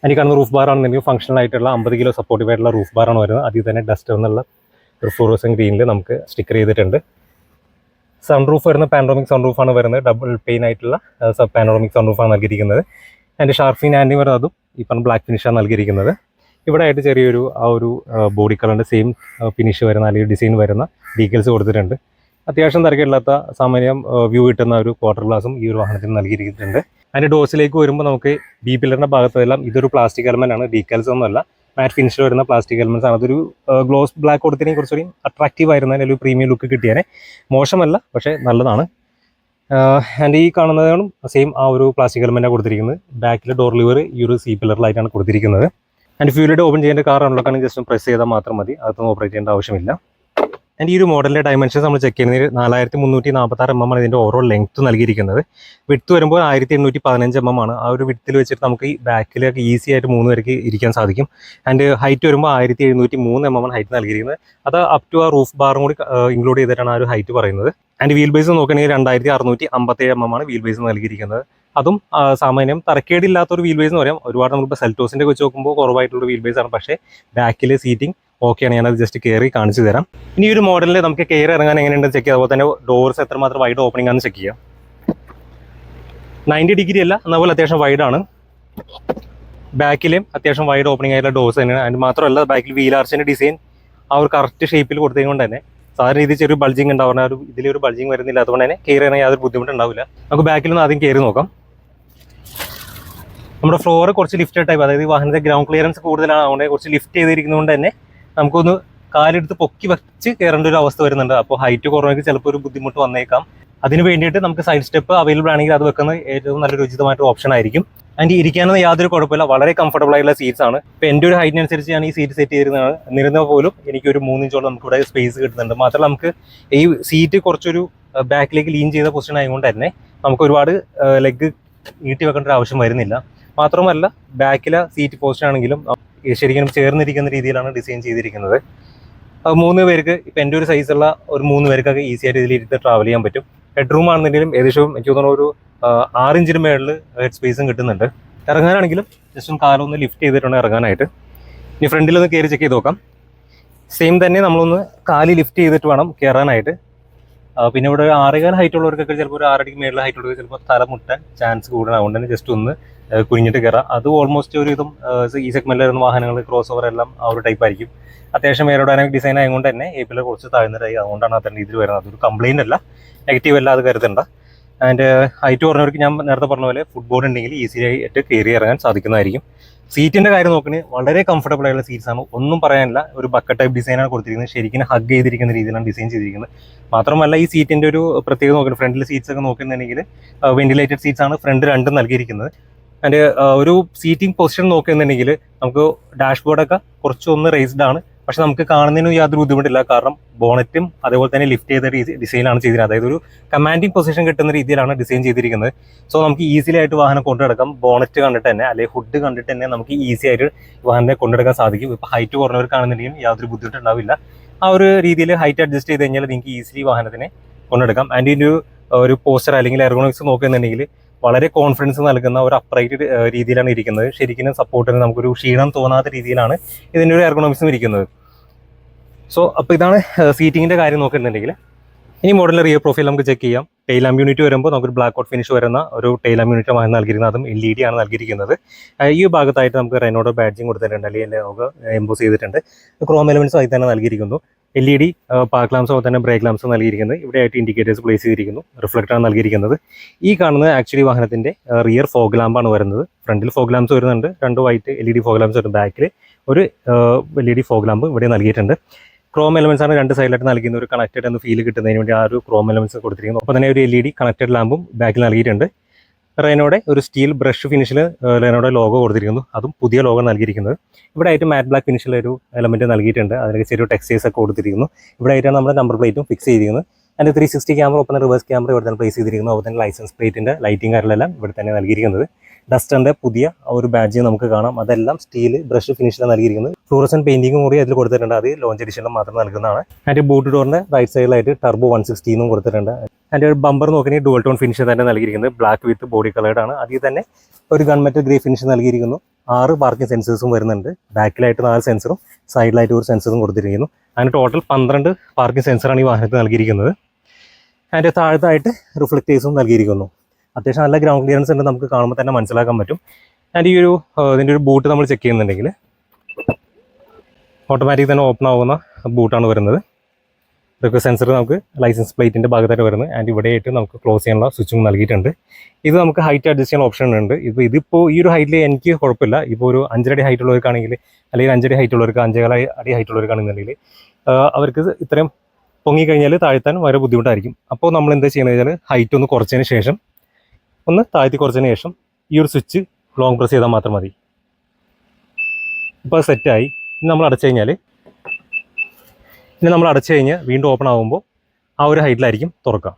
അതിന് കാണുന്ന റൂഫ് ബാർ ആണെന്നുണ്ടെങ്കിൽ ഫംഗ്ഷണൽ ആയിട്ടുള്ള 50 കിലോ സപ്പോർട്ടീവ് ആയിട്ടുള്ള റൂഫ് ബാറാണ് വരുന്നത്. അതിൽ തന്നെ ഡസ്റ്റർ എന്നുള്ള ഒരു ഫ്ലൂറസൻ ഗ്രീനിൽ നമുക്ക് സ്റ്റിക്കർ ചെയ്തിട്ടുണ്ട്. സൺ റൂഫ് വരുന്ന പാനോറമിക് സൺ റൂഫാണ് വരുന്നത്. ഡബിൾ പെയിൻ ആയിട്ടുള്ള പാനോറമിക് സൺ റൂഫാണ് നൽകിയിരിക്കുന്നത്. ആൻഡ് ഷാർഫിൻ ആൻഡിങ് വരുന്നത് അതും ഈ പറഞ്ഞ ബ്ലാക്ക് ഫിനിഷാണ് നൽകിയിരിക്കുന്നത്. ഇവിടെ ആയിട്ട് ചെറിയൊരു ആ ഒരു ബോഡി കളറിൻ്റെ സെയിം ഫിനിഷ് വരുന്ന അല്ലെങ്കിൽ ഡിസൈൻ വരുന്ന ഡീറ്റെയിൽസ് കൊടുത്തിട്ടുണ്ട്. അത്യാവശ്യം തിരക്കില്ലാത്ത സാമാന്യം വ്യൂ കിട്ടുന്ന ഒരു ക്വാർട്ടർ ഗ്ലാസും ഈ ഒരു വാഹനത്തിന് നൽകിയിരിക്കുന്നുണ്ട്. അതിൻ്റെ ഡോസിലേക്ക് വരുമ്പോൾ നമുക്ക് ബി പില്ലറിൻ്റെ ഭാഗത്തെല്ലാം ഇതൊരു പ്ലാസ്റ്റിക് എലമെൻ്റ് ആണ്, ഡീക്കാൽസ് ഒന്നുമല്ല, മാറ്റ് ഫിനിഷിൽ വരുന്ന പ്ലാസ്റ്റിക് എലമെൻറ്റ്സ് ആണ്. അതൊരു ഗ്ലോസ് ബ്ലാക്ക് കൊടുത്തിട്ട് കുറച്ചുകൂടി അട്രാക്റ്റീവ് ആയിരുന്നാൽ ഒരു പ്രീമിയം ലുക്ക് കിട്ടിയാൽ മോശമല്ല, പക്ഷേ നല്ലതാണ്. ആൻഡ് ഈ കാണുന്നതാണ് സെയിം ആ ഒരു പ്ലാസ്റ്റിക് എലമെൻറ്റാണ് കൊടുത്തിരിക്കുന്നത്. ബാക്കിൽ ഡോർ ലിവർ ഈ ഒരു സി പില്ലറിലായിട്ടാണ് കൊടുത്തിരിക്കുന്നത്. ആൻഡ് ഫ്യൂലിഡ് ഓപ്പൺ ചെയ്യേണ്ട കാർ അൺലോക്കാണെങ്കിൽ ജസ്റ്റ് പ്രസ് ചെയ്താൽ മാത്രം മതി, അതൊന്നും ഓപ്പറേറ്റ് ചെയ്യേണ്ട ആവശ്യമില്ല. ആൻഡ് ഈ ഒരു മോഡലിൻ്റെ ഡയമെൻഷൻസ് നമ്മൾ ചെക്ക് ചെയ്യുന്നത് 4346 mm ആണ് ഇതിൻ്റെ ഓവറോൾ ലെങ്ത്ത് നൽകിയിരിക്കുന്നത്. വിഡ്ത്ത് വരുമ്പോൾ 1815 mm ആണ്. ആ ഒരു വിഡ്ത്തിൽ വെച്ചിട്ട് നമുക്ക് ഈ ബാക്കിലേക്ക് ഈസി ആയിട്ട് 3 പേർക്ക് ഇരിക്കാൻ സാധിക്കും. ആൻഡ് ഹൈറ്റ് വരുമ്പോൾ 1703 mm ആണ് ഹൈറ്റ് നൽകിയിരിക്കുന്നത്. അത് അപ് ടു ആ റൂഫ് ബാറും കൂടി ഇൻക്ലൂഡ് ചെയ്തിട്ടാണ് ആ ഒരു ഹൈറ്റ് പറയുന്നത്. ആൻഡ് വീൽ ബേസ് നോക്കുകയാണെങ്കിൽ 2657 mm ആണ് വീൽ ബേസ് നൽകിയിരിക്കുന്നത്. അതും സാമാന്യം തരക്കേടില്ലാത്തൊരു വീൽ ബേസ് എന്ന് പറയാം. ഒരുപാട് നമുക്കിപ്പോൾ സെൽറ്റോസിൻ്റെ വെച്ച് നോക്കുമ്പോൾ കുറവായിട്ടുള്ള വീൽ ബേസ് ആണ്, പക്ഷേ ബാക്കിൽ സീറ്റിംഗ് ഓക്കെയാണ്. ഞാനത് ജസ്റ്റ് കയറി കാണിച്ചു തരാം. ഇനി ഒരു മോഡലിൽ നമുക്ക് കയറി ഇറങ്ങാൻ എങ്ങനെയുണ്ടെന്ന് ചെക്ക് ചെയ്യാം. അതുപോലെ തന്നെ ഡോർസ് എത്രമാത്രം വൈഡ് ഓപ്പണിംഗ് ആണെന്ന് ചെക്ക് ചെയ്യാം. 90 ഡിഗ്രി അല്ല, എന്നപോലെ അത്യാവശ്യം വൈഡാണ്. ബാക്കിലും അത്യാവശ്യം വൈഡ് ഓപ്പണിംഗ് ആയിട്ടുള്ള ഡോർസ് തന്നെയാണ്. അതിന് മാത്രമല്ല ബാക്കിൽ വീൽ ആർച്ചിൻ്റെ ഡിസൈൻ ആ ഒരു കറക്റ്റ് ഷേപ്പിൽ കൊടുത്തതുകൊണ്ട് തന്നെ സാധാരണ ഇത് ചെറിയ ബൾജിങ് ഉണ്ടാവുന്ന ഒരു ഇതിലൊരു ബൾജിങ് വരുന്നില്ല. അതുകൊണ്ട് തന്നെ കയറി ഇറങ്ങാൻ യാതൊരു ബുദ്ധിമുട്ടുണ്ടാവില്ല. നമുക്ക് ബാക്കിൽ നിന്ന് ആദ്യം കയറി നോക്കാം. നമ്മുടെ ഫ്ലോർ കുറച്ച് ലിഫ്റ്റഡ് ടൈപ്പ്, അതായത് വാഹനത്തെ ഗ്രൗണ്ട് ക്ലിയറൻസ് കൂടുതലാണ്. അതുകൊണ്ട് കുറച്ച് ലിഫ്റ്റ് ചെയ്തിരിക്കുന്നതുകൊണ്ട് തന്നെ നമുക്കൊന്ന് കാലെടുത്ത് പൊക്കി വെച്ച് കയറേണ്ട ഒരു അവസ്ഥ വരുന്നുണ്ട്. അപ്പോൾ ഹൈറ്റ് കുറവെങ്കിൽ ചിലപ്പോൾ ഒരു ബുദ്ധിമുട്ട് വന്നേക്കാം. അതിന് വേണ്ടിയിട്ട് നമുക്ക് സൈഡ് സ്റ്റെപ്പ് അവൈലബിൾ ആണെങ്കിൽ അത് വെക്കുന്നത് ഏറ്റവും നല്ലൊരു ഉചിതമായിട്ട് ഓപ്ഷൻ ആയിരിക്കും. ആൻഡ് ഇരിക്കാനൊന്നും യാതൊരു കുഴപ്പമില്ല, വളരെ കംഫർട്ടബിൾ ആയിട്ടുള്ള സീറ്റ്സ് ആണ്. ഇപ്പോൾ എൻ്റെ ഒരു ഹൈറ്റിനനുസരിച്ച് ഞാൻ ഈ സീറ്റ് സെറ്റ് ചെയ്തിരുന്നതാണ്. എന്നിരുന്നാൽ പോലും എനിക്കൊരു 3 ഇഞ്ചോളം നമുക്കിവിടെ സ്പേസ് കിട്ടുന്നുണ്ട്. മാത്രമല്ല നമുക്ക് ഈ സീറ്റ് കുറച്ചൊരു ബാക്കിലേക്ക് ലീൻ ചെയ്ത പൊസിഷൻ ആയതുകൊണ്ട് തന്നെ നമുക്ക് ഒരുപാട് ലെഗ് നീട്ടി വെക്കേണ്ട ഒരു ആവശ്യം വരുന്നില്ല. മാത്രമല്ല ബാക്കിലെ സീറ്റ് പോസ്റ്റ് ആണെങ്കിലും ശരിക്കും ചേർന്നിരിക്കുന്ന രീതിയിലാണ് ഡിസൈൻ ചെയ്തിരിക്കുന്നത്. 3 പേർക്ക് ഇപ്പം എൻ്റെ ഒരു സൈസുള്ള ഒരു 3 പേർക്കൊക്കെ ഈസി ആയിട്ട് ഇതിലിരുത്ത് ട്രാവൽ ചെയ്യാൻ പറ്റും. ഹെഡ് റൂം ആണെന്നുണ്ടെങ്കിലും ഏകദേശം എനിക്ക് തോന്നുന്നു ഒരു 6 ഇഞ്ചിന് മേളിൽ ഹെഡ് സ്പേസും കിട്ടുന്നുണ്ട്. ഇറങ്ങാനാണെങ്കിലും ജസ്റ്റ് ഒന്ന് കാലൊന്ന് ലിഫ്റ്റ് ചെയ്തിട്ടുണ്ട് ഇറങ്ങാനായിട്ട്. ഇനി ഫ്രണ്ടിലൊന്ന് കയറി ചെക്ക് ചെയ്ത് നോക്കാം. സെയിം തന്നെ നമ്മളൊന്ന് കാല് ലിഫ്റ്റ് ചെയ്തിട്ട് വേണം കയറാനായിട്ട്. പിന്നെ ഇവിടെ ഒരു 6.5 ഹൈറ്റ് ഉള്ളവർക്കൊക്കെ ചിലപ്പോൾ ഒരു 6 അടിക്ക് മേളിൽ ഹൈറ്റ് ഉള്ളവർക്ക് ചിലപ്പോൾ തല മുട്ടാൻ ചാൻസ് കൂടുതലാണ്. അതുകൊണ്ട് തന്നെ ജസ്റ്റ് ഒന്ന് കുനിഞ്ഞിട്ട് കയറാം. അത് ഓൾമോസ്റ്റ് ഒരു ഇതും ഈ സെഗ്മെന്റിൽ വരുന്ന വാഹനങ്ങൾ ക്രോസ് ഓവർ എല്ലാം ആ ഒരു ടൈപ്പ് ആയിരിക്കും. അത്യാവശ്യം എയറോഡൈനാമിക് ഡിസൈൻ ആയതുകൊണ്ട് തന്നെ എ-പില്ലർ കുറച്ച് താഴ്ന്നതായി, അതുകൊണ്ടാണ് അത്തരം രീതിയിൽ വരുന്നത്. അതൊരു കംപ്ലൈൻറ്റ് അല്ല, നെഗറ്റീവ് അല്ല, അത് കരുതണ്ട. ആൻഡ് ഹൈറ്റ് കുറഞ്ഞവർക്ക് ഞാൻ നേരത്തെ പറഞ്ഞ പോലെ ഫുട്ബോൾ ഉണ്ടെങ്കിൽ ഈസി ആയിട്ട് കയറി ഇറങ്ങാൻ സാധിക്കുന്നതായിരിക്കും. സീറ്റിൻ്റെ കാര്യം നോക്കുകയാണെങ്കിൽ വളരെ കംഫർട്ടബിൾ ആയിട്ടുള്ള സീറ്റ്സ് ആണ്, ഒന്നും പറയാനില്ല. ഒരു ബക്കറ്റ് ടൈപ്പ് ഡിസൈനാണ് കൊടുത്തിരിക്കുന്നത്. ശരിക്കും ഹഗ് ചെയ്തിരിക്കുന്ന രീതിയിലാണ് ഡിസൈൻ ചെയ്തിരിക്കുന്നത്. മാത്രമല്ല ഈ സീറ്റിൻ്റെ ഒരു പ്രത്യേകത നോക്കുന്നത്, ഫ്രണ്ടിലെ സീറ്റ്സ് ഒക്കെ നോക്കുന്നുണ്ടെങ്കിൽ വെന്റിലേറ്റഡ് സീറ്റ്സ് ആണ് ഫ്രണ്ട് രണ്ടും നൽകിയിരിക്കുന്നത്. അതിൻ്റെ ഒരു സീറ്റിംഗ് പൊസിഷൻ നോക്കുന്നുണ്ടെങ്കിൽ നമുക്ക് ഡാഷ്ബോർഡൊക്കെ കുറച്ചൊന്ന് റേസ്ഡ് ആണ്, പക്ഷെ നമുക്ക് കാണുന്നതിനും യാതൊരു ബുദ്ധിമുട്ടില്ല. കാരണം ബോണറ്റും അതേപോലെ തന്നെ ലിഫ്റ്റ് ചെയ്ത ഡിസൈനാണ് ചെയ്തിരിക്കുന്നത്. അതായത് ഒരു കമാൻഡിങ് പൊസിഷൻ കിട്ടുന്ന രീതിയിലാണ് ഡിസൈൻ ചെയ്തിരിക്കുന്നത്. സോ നമുക്ക് ഈസിലി ആയിട്ട് വാഹനം കൊണ്ടുനടക്കാം. ബോണറ്റ് കണ്ടിട്ട് തന്നെ അല്ലെങ്കിൽ ഹുഡ് കണ്ടിട്ട് തന്നെ നമുക്ക് ഈസി ആയിട്ട് വാഹനത്തെ കൊണ്ടുനടക്കാൻ സാധിക്കും. ഇപ്പോൾ ഹൈറ്റ് കുറഞ്ഞവർക്കാണെന്നുണ്ടെങ്കിലും യാതൊരു ബുദ്ധിമുട്ടുണ്ടാവില്ല. ആ ഒരു രീതിയിൽ ഹൈറ്റ് അഡ്ജസ്റ്റ് ചെയ്ത് കഴിഞ്ഞാൽ നിങ്ങൾക്ക് ഈസിലി വാഹനത്തിനെ കൊണ്ടുനടക്കാം. ആൻഡ് ഇതിൻ്റെ ഒരു പോസ്റ്റർ അല്ലെങ്കിൽ എർഗോണമിക്സ് നോക്കുന്നുണ്ടെങ്കിൽ വളരെ കോൺഫിഡൻസ് നൽകുന്ന ഒരു അപ്രൈറ്റ് രീതിയിലാണ് ഇരിക്കുന്നത്. ശരിക്കും സപ്പോർട്ടിന് നമുക്കൊരു ക്ഷീണം തോന്നാത്ത രീതിയിലാണ് ഇതിൻ്റെ ഒരു എർഗോണമിക്സും ഇരിക്കുന്നത്. സോ അപ്പോൾ ഇതാണ് സീറ്റിങ്ങിൻ്റെ കാര്യം നോക്കുന്നുണ്ടെങ്കിൽ. ഇനി മോഡലിൻ്റെ റിയർ പ്രൊഫൈൽ നമുക്ക് ചെക്ക് ചെയ്യാം. ടെയിൽ ലാമ്പ് യൂണിറ്റ് വരുമ്പോൾ നമുക്കൊരു ബ്ലാക്ക് ഔട്ട് ഫിനിഷ് വരുന്ന ഒരു ടെയിൽ ലാമ്പ് യൂണിറ്റ് നൽകിയിരിക്കുന്നത്. അതും LED ആണ് നൽകിയിരിക്കുന്നത്. ഈ ഭാഗത്തായിട്ട് നമുക്ക് റെനോയുടെ ബാഡ്ജിങ് കൊടുത്തിട്ടുണ്ട്, അല്ലെങ്കിൽ നമുക്ക് എംബോസ് ചെയ്തിട്ടുണ്ട്. ക്രോം എലമെൻറ്റ്സ് ആയി തന്നെ നൽകിയിരിക്കുന്നു. LED പാർക്ക് ലാംപ്സ് അതുപോലെ തന്നെ ബ്രേക്ക് ലാംപ്സ് നൽകിയിരിക്കുന്നത്. ഇവിടെയായിട്ട് ഇൻഡിക്കേറ്റേഴ്സ് പ്ലേസ് ചെയ്തിരിക്കുന്നു. റിഫ്ലക്ടറാണ് നൽകിയിരിക്കുന്നത്. ഈ കാണുന്നത് ആക്ച്വലി വാഹനത്തിൻ്റെ റിയർ ഫോഗ് ലാമ്പാണ് വരുന്നത്. ഫ്രണ്ടിൽ ഫോഗ് ലാംപ്സ് വരുന്നുണ്ട്, 2 വൈറ്റ് LED ഫോഗ് ലാംപ്സ് വരുന്നത്. ബാക്കിൽ ഒരു LED ഫോഗ് ലാമ്പ് ഇവിടെ നൽകിയിട്ടുണ്ട്. ക്രോം എലമെൻസ് ആണ് 2 സൈഡിലായിട്ട് നൽകുന്ന ഒരു കണക്റ്റഡ് എന്ന് ഫീൽ കിട്ടുന്നതിന് വേണ്ടി ആ ഒരു ക്രോം എലമെൻസ് കൊടുത്തിരിക്കുന്നു. അപ്പോൾ തന്നെ ഒരു LED കണക്റ്റഡ് ലാമ്പും ബാക്കിൽ നൽകിയിട്ടുണ്ട്. റെനോയുടെ ഒരു സ്റ്റീൽ ബ്രഷ് ഫിനിഷിൽ റെനോയുടെ ലോഗോ കൊടുത്തിരിക്കുന്നു. അതും പുതിയ ലോഗോ നൽകിയിരിക്കുന്നത്. ഇവിടെ ആയിട്ട് മാറ്റ് ബ്ലാക്ക് ഫിനിഷിലൊരു എലമെൻറ്റ് നൽകിയിട്ടുണ്ട്. അതിലേക്ക് ചെറിയ ടെക്സ്റ്റൈൽസ് ഒക്കെ കൊടുത്തിരിക്കുന്നു. ഇവിടെ ആയിട്ടാണ് നമ്മുടെ നമ്പർ പ്ലേറ്റും ഫിക്സ് ചെയ്തിരിക്കുന്നത്. അതിൻ്റെ 360 ക്യാമറ ഒപ്പം റിവേഴ്സ് ക്യാമറ ഇവിടെ തന്നെ പ്ലേസ് ചെയ്തിരിക്കുന്നു. അതുപോലെ തന്നെ ലൈസൻസ് പ്ലേറ്റിൻ്റെ ലൈറ്റിംഗ് കാര്യങ്ങളെല്ലാം ഇവിടെ തന്നെ നൽകിയിരിക്കുന്നത്. ഡസ്റ്ററിൻ്റെ പുതിയ ഒരു ബാഡ്ജ് നമുക്ക് കാണാം. അതെല്ലാം സ്റ്റീൽ ബ്രഷ് ഫിനിഷിലാണ് നൽകിയിരിക്കുന്നത്. ഫ്ലൂറസൻ പെയിൻറ്റിങ്ങും കൂടി അതിൽ കൊടുത്തിട്ടുണ്ട്. അത് ലോഞ്ച് എഡിഷനിൽ മാത്രം നൽകുന്നതാണ്. അതിൻ്റെ ബൂട്ട് ഡോറിൻ്റെ റൈറ്റ് സൈഡിലായിട്ട് ടർബോ 160 എന്നും കൊടുത്തിട്ടുണ്ട്. അതിൻ്റെ ഒരു ബമ്പർ നോക്കുകയാണെങ്കിൽ ഡുവൽ ടോൺ ഫിനിഷ് തന്നെ നൽകിയിരിക്കുന്നത്. ബ്ലാക്ക് വിത്ത് ബോഡി കളേർഡാണ്. അതിൽ തന്നെ ഒരു ഗൺമെറ്റൽ ഗ്രേ ഫിനിഷ് നൽകിയിരിക്കുന്നു. 6 പാർക്കിംഗ് സെൻസേഴ്സും വരുന്നുണ്ട്. ബാക്കിലായിട്ട് 4 സെൻസറും സൈഡിലായിട്ട് ഒരു സെൻസറും കൊടുത്തിരിക്കുന്നു. അതിന് ടോട്ടൽ 12 പാർക്കിംഗ് സെൻസറാണ് ഈ വാഹനത്തിൽ നൽകിയിരിക്കുന്നത്. അതിൻ്റെ താഴത്തായിട്ട് റിഫ്ലക്റ്റേഴ്സും നൽകിയിരിക്കുന്നു. അത്യാവശ്യം നല്ല ഗ്രൗണ്ട് ക്ലിയറൻസ് ഉണ്ട്, നമുക്ക് കാണുമ്പോൾ തന്നെ മനസ്സിലാക്കാൻ പറ്റും. ആൻഡ് ഈ ഒരു ഇതിൻ്റെ ഒരു ബൂട്ട് നമ്മൾ ചെക്ക് ചെയ്യുന്നുണ്ടെങ്കിൽ ഓട്ടോമാറ്റിക് തന്നെ ഓപ്പൺ ആവുന്ന ബൂട്ടാണ് വരുന്നത്. റിക്വസ്റ്റ് സെൻസർ നമുക്ക് ലൈസൻസ് പ്ലേറ്റിൻ്റെ ഭാഗത്തായിട്ട് വരുന്നത്. ആൻഡ് ഇവിടെയായിട്ട് നമുക്ക് ക്ലോസ് ചെയ്യാനുള്ള സ്വിച്ചും നൽകിയിട്ടുണ്ട്. ഇത് നമുക്ക് ഹൈറ്റ് അഡ്ജസ്റ്റ് ചെയ്യാൻ ഓപ്ഷൻ ഉണ്ട്. ഇതിപ്പോൾ ഈ ഒരു ഹൈറ്റിൽ എനിക്ക് കുഴപ്പമില്ല. ഇപ്പോൾ ഒരു 5 അടി ഹൈറ്റ് ഉള്ളവർക്കാണെങ്കിൽ, അല്ലെങ്കിൽ 5 അടി ഹൈറ്റ് ഉള്ളവർക്ക്, 5.25 അടി ഹൈറ്റ് ഉള്ളവർക്കാണെന്നുണ്ടെങ്കിൽ അവർക്ക് ഇത്രയും പൊങ്ങിക്കഴിഞ്ഞാൽ താഴ്ത്താൻ വളരെ ബുദ്ധിമുട്ടായിരിക്കും. അപ്പോൾ നമ്മൾ എന്താ ചെയ്യുന്നത് വെച്ചാൽ ഹൈറ്റ് ഒന്ന് കുറച്ചതിന് ശേഷം, ഒന്ന് താഴ്ത്തി കുറച്ചതിന് ശേഷം ഈ ഒരു സ്വിച്ച് ലോങ് പ്രസ് ചെയ്താൽ മാത്രം മതി. ഇപ്പോൾ സെറ്റായി. ഇനി നമ്മൾ അടച്ചു കഴിഞ്ഞാൽ വീണ്ടും ഓപ്പൺ ആകുമ്പോൾ ആ ഒരു ഹൈറ്റിലായിരിക്കും തുറക്കുക.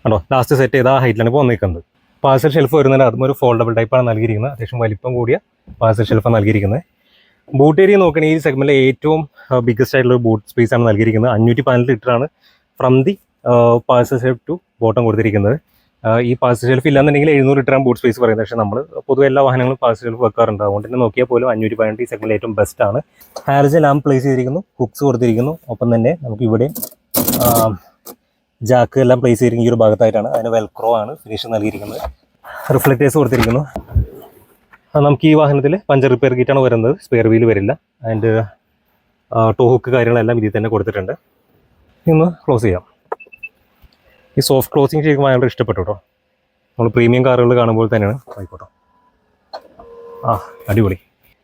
കണ്ടോ, ലാസ്റ്റ് സെറ്റ് ചെയ്ത ആ ഹൈറ്റിലാണ് ഇപ്പോൾ വന്നിരിക്കുന്നത്. പാഴ്സൽ ഷെൽഫ് വരുന്നതിന് അതും ഒരു ഫോൾഡബിൾ ടൈപ്പാണ് നൽകിയിരിക്കുന്നത്. അത്യാവശ്യം വലിപ്പം കൂടിയ പാഴ്സൽ ഷെൽഫാണ് നൽകിയിരിക്കുന്നത്. ബൂട്ട് ഏരിയ നോക്കുകയാണെങ്കിൽ ഈ സെഗ്മെൻറ്റിലെ ഏറ്റവും ബിഗ്ഗസ്റ്റ് ആയിട്ടുള്ള ഒരു ബൂട്ട് സ്പേസ് ആണ് നൽകിയിരിക്കുന്നത്. 512 ലിറ്ററാണ് from the parcel shelf to bottom കൊടുത്തിരിക്കുന്നത്. ഈ പാഴ്സൽ ഷെൽഫ് ഇല്ലാന്നുണ്ടെങ്കിൽ 700 ലിറ്ററാണ് ബൂട്ട് സ്പേസ് പറയുന്നത്. പക്ഷേ നമ്മൾ പൊതുവെ എല്ലാ വാഹനങ്ങളും പാഴ്സൽ ഷെൽഫ് വെക്കാറുണ്ട്. അതുകൊണ്ട് തന്നെ നോക്കിയാൽ പോലും 512 ഈ സെഗ്മെൻറ്റിൽ ഏറ്റവും ബെസ്റ്റാണ്. ഹാലജൻ ലാമ്പ് പ്ലേസ് ചെയ്തിരിക്കുന്നു, ഹുക്സ് കൊടുത്തിരിക്കുന്നു. ഒപ്പം തന്നെ നമുക്ക് ഇവിടെ ജാക്ക് എല്ലാം പ്ലേസ് ചെയ്തിരിക്കുന്ന ഈ ഒരു ഭാഗത്തായിട്ടാണ്. അതിന് വെൽക്രോ ആണ് ഫിനിഷ് നൽകിയിരിക്കുന്നത്. റിഫ്ലക്റ്റേഴ്സ് കൊടുത്തിരിക്കുന്നു. നമുക്ക് ഈ വാഹനത്തിൽ പഞ്ചർ റിപ്പയർ കിറ്റാണ് വരുന്നത്, സ്പെയർ വീൽ വരില്ല. ആൻഡ് ടോ ഹുക്ക് കാര്യങ്ങളെല്ലാം ഇതിൽ തന്നെ കൊടുത്തിട്ടുണ്ട്. ഇന്ന് ക്ലോസ് ചെയ്യാം. ഈ സോഫ്റ്റ് ക്ലോസിങ് ശരിക്കും ഭയങ്കര ഇഷ്ടപ്പെട്ടു കേട്ടോ. നമ്മൾ പ്രീമിയം കാറുകൾ കാണുമ്പോൾ തന്നെയാണ്. ആയിക്കോട്ടെ, അടിപൊളി.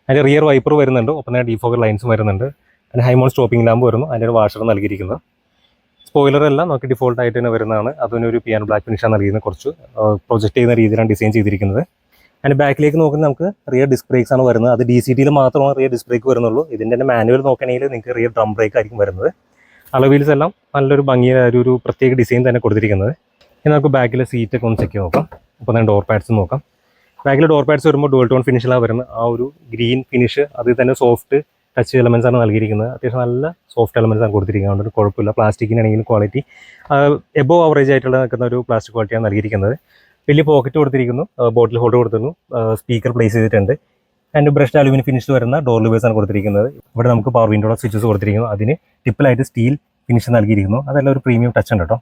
അതിൻ്റെ റിയർ വൈപ്പർ വരുന്നുണ്ട്. ഒപ്പം തന്നെ ഡീഫോക്കർ ലൈൻസും വരുന്നുണ്ട്. അതിന് ഹൈമോൺ സ്റ്റോപ്പിംഗ് ലാമ്പ് വരുന്നു. അതിൻ്റെ ഒരു വാഷർ നൽകിയിരിക്കുന്നത്. സ്പോയിലറെല്ലാം നമുക്ക് ഡിഫോൾട്ട് ആയിട്ട് തന്നെ വരുന്നതാണ്. അതിനൊരു പിയാനോ ബ്ലാക്ക് ഫിനിഷാണ് നൽകിയിരുന്നത്. കുറച്ച് പ്രൊജക്റ്റ് ചെയ്യുന്ന രീതിയിലാണ് ഡിസൈൻ ചെയ്തിരിക്കുന്നത്. അതിൻ്റെ ബാക്കിലേക്ക് നോക്കുന്നത് നമുക്ക് റിയർ ഡിസ്ക് ബ്രേക്സ് ആണ് വരുന്നത്. അത് DCTയിൽ മാത്രമാണ് റിയർ ഡിസ്ക് ബ്രേക്ക് വരുന്നുള്ളൂ. ഇതിൻ്റെ തന്നെ മാനുവൽ നോക്കുകയാണെങ്കിൽ നിങ്ങൾക്ക് റിയർ ഡ്രം ബ്രേക്ക് ആയിരിക്കും വരുന്നത്. അളവീൽസ് എല്ലാം നല്ലൊരു ഭംഗിയായ ഒരു പ്രത്യേക ഡിസൈൻ തന്നെ കൊടുത്തിരിക്കുന്നത്. ഇനി നമുക്ക് ബാക്കിലെ സീറ്റൊക്കെ ഒന്ന് ചെക്ക് ചെയ്ത് നോക്കാം. അപ്പോൾ തന്നെ ഡോർ പാഡ്സ് നോക്കാം. ബാക്കിൽ ഡോർ പാഡ്സ് വരുമ്പോൾ ഡുവൽ ടോൺ ഫിനിഷിലാണ് വരുന്നത്. ആ ഒരു ഗ്രീൻ ഫിനിഷ്, അതിൽ തന്നെ സോഫ്റ്റ് ടച്ച് എലമെൻസ് ആണ് നൽകിയിരിക്കുന്നത്. അത്യാവശ്യം നല്ല സോഫ്റ്റ് എലമെൻസ് ആണ് കൊടുത്തിരിക്കുന്നത്. അതുകൊണ്ട് കുഴപ്പമില്ല. പ്ലാസ്റ്റിക്കിനാണെങ്കിലും ക്വാളിറ്റി എബോവ് ആവറേജ് ആയിട്ടുള്ള നിൽക്കുന്ന ഒരു പ്ലാസ്റ്റിക് ക്വാളിറ്റിയാണ് നൽകിയിരിക്കുന്നത്. വലിയ പോക്കറ്റ് കൊടുത്തിരിക്കുന്നു, ബോട്ടിൽ ഹോൾഡർ കൊടുത്തിരുന്നു, സ്പീക്കർ പ്ലേസ് ചെയ്തിട്ടുണ്ട്. ആൻഡ് ബ്രഷ്ഡ് അലുമിനിയം ഫിനിഷ് വരുന്ന ഡോർ ലിവേഴ്സ് ആണ് കൊടുത്തിരിക്കുന്നത്. ഇവിടെ നമുക്ക് പവർ വിൻഡോയുടെ സ്വിച്ചസ് കൊടുത്തിരിക്കുന്നു. അതിന് ടിപ്പിലായിട്ട് സ്റ്റീൽ ഫിനിഷ് നൽകിയിരിക്കുന്നു. അതെല്ലാം ഒരു പ്രീമിയം ടച്ച് ഉണ്ട് കേട്ടോ.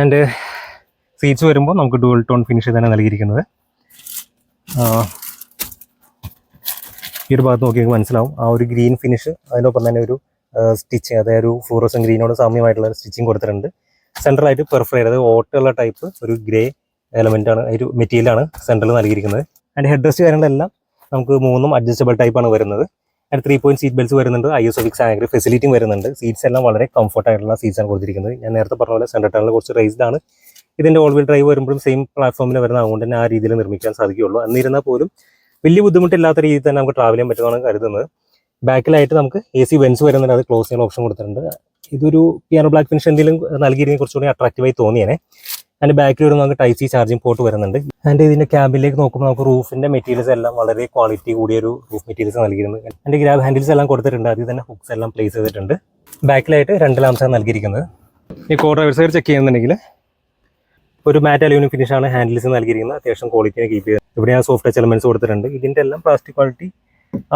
ആൻഡ് സീറ്റ്സ് വരുമ്പോൾ നമുക്ക് ഡുവൽ ടോൺ ഫിനിഷ് തന്നെ നൽകിയിരിക്കുന്നത്. ഈ ഒരു ഭാഗത്ത് നോക്കി മനസ്സിലാവും ആ ഒരു ഗ്രീൻ ഫിനിഷ്. അതിനൊപ്പം തന്നെ ഒരു സ്റ്റിച്ചിങ്, അതായത് ഒരു ഫ്ലൂറസൻ ഗ്രീനോട് സാമ്യമായിട്ടുള്ള ഒരു സ്റ്റിച്ചിങ് കൊടുത്തിട്ടുണ്ട്. സെൻട്രലായിട്ട് പെർഫറേറ്റ്, അതായത് ഓട്ടുള്ള ടൈപ്പ് ഒരു ഗ്രേ എലമെൻ്റാണ്, ഒരു മെറ്റീരിയലാണ് സെൻട്രൽ നൽകിയിരിക്കുന്നത്. ആൻഡ് ഹെഡ് റെസ്റ്റ് കാര്യങ്ങളെല്ലാം നമുക്ക് 3 അഡ്ജസ്റ്റബിൾ ടൈപ്പാണ് വരുന്നത്. ആൻഡ് 3 പോയിന്റ് സീറ്റ് ബെൽറ്റ്സ് വരുന്നുണ്ട്. ISO ഫിക്സ് ആംഗിൾ ഫെസിലിറ്റിയും വരുന്നുണ്ട്. സീറ്റ്സ് എല്ലാം വളരെ കംഫർട്ടായിട്ടുള്ള സീറ്റ്സാണ് കൊടുത്തിരിക്കുന്നത്. ഞാൻ നേരത്തെ പറഞ്ഞ പോലെ സെൻട്രൽ ടണൽ കുറച്ച് റേസ്ഡ് ആണ്. ഇതിൻ്റെ ഓൾ വീൽ ഡ്രൈവ് വരുമ്പോഴും സെയിം പ്ലാറ്റ്ഫോമിൽ വരുന്ന, അതുകൊണ്ട് തന്നെ ആ രീതിയിൽ നിർമ്മിക്കാൻ സാധിക്കുകയുള്ളൂ. എന്നിരുന്നാൽ പോലും വലിയ ബുദ്ധിമുട്ടില്ലാത്ത രീതിയിൽ തന്നെ നമുക്ക് ട്രാവൽ ചെയ്യാൻ പറ്റുമെന്നാണ് കരുതുന്നത്. ബാക്കിലായിട്ട് നമുക്ക് AC വെൻസ് വരുന്നുണ്ട്. അത് ക്ലോസ് ചെയ്യാൻ ഓപ്ഷൻ കൊടുത്തിട്ടുണ്ട്. ഇതൊരു പിയാനോ ബ്ലാക്ക് ഫിനിഷ് എന്തെങ്കിലും നൽകിയിരുന്നെങ്കിൽ കുറച്ചുകൂടി അട്രാക്റ്റീവായി തോന്നിയേനെ. അതിൻ്റെ ബാക്കിൽ ഒരു നമുക്ക് Type C ചാർജിങ് പോർട്ട് വരുന്നുണ്ട്. ആൻഡ് ഇതിൻ്റെ ക്യാബിലേക്ക് നോക്കുമ്പോൾ നമുക്ക് റൂഫിൻ്റെ മെറ്റീരിയൽസ് എല്ലാം വളരെ ക്വാളിറ്റി കൂടിയ ഒരു റൂഫ് മെറ്റീരിയൽസ് നൽകിയിരുന്നു. അതിൻ്റെ ഗ്രാബ് ഹാൻഡിൽസ് എല്ലാം കൊടുത്തിട്ടുണ്ട്. അതിൽ തന്നെ ഹുക്സ് എല്ലാം പ്ലേസ് ചെയ്തിട്ടുണ്ട്. ബാക്കിലായിട്ട് 2 ലാംപ്സാണ് നൽകിയിരിക്കുന്നത്. ഈ കോ ഡ്രൈവർ സൈഡ് ചെക്ക് ചെയ്യുന്നുണ്ടെങ്കിൽ ഒരു മാറ്റ് അലൂമിനിയം ഫിനിഷാണ് ഹാൻഡിൽസ് നൽകിയിരിക്കുന്നത്. അത്യാവശ്യം ക്വാളിറ്റിനെ കീപ്പ് ചെയ്ത് ഇവിടെ ആ സോഫ്റ്റ് ടച്ച് എലമെൻറ്റ്സ് കൊടുത്തിട്ടുണ്ട്. ഇതിൻ്റെ എല്ലാം പ്ലാസ്റ്റിക് ക്വാളിറ്റി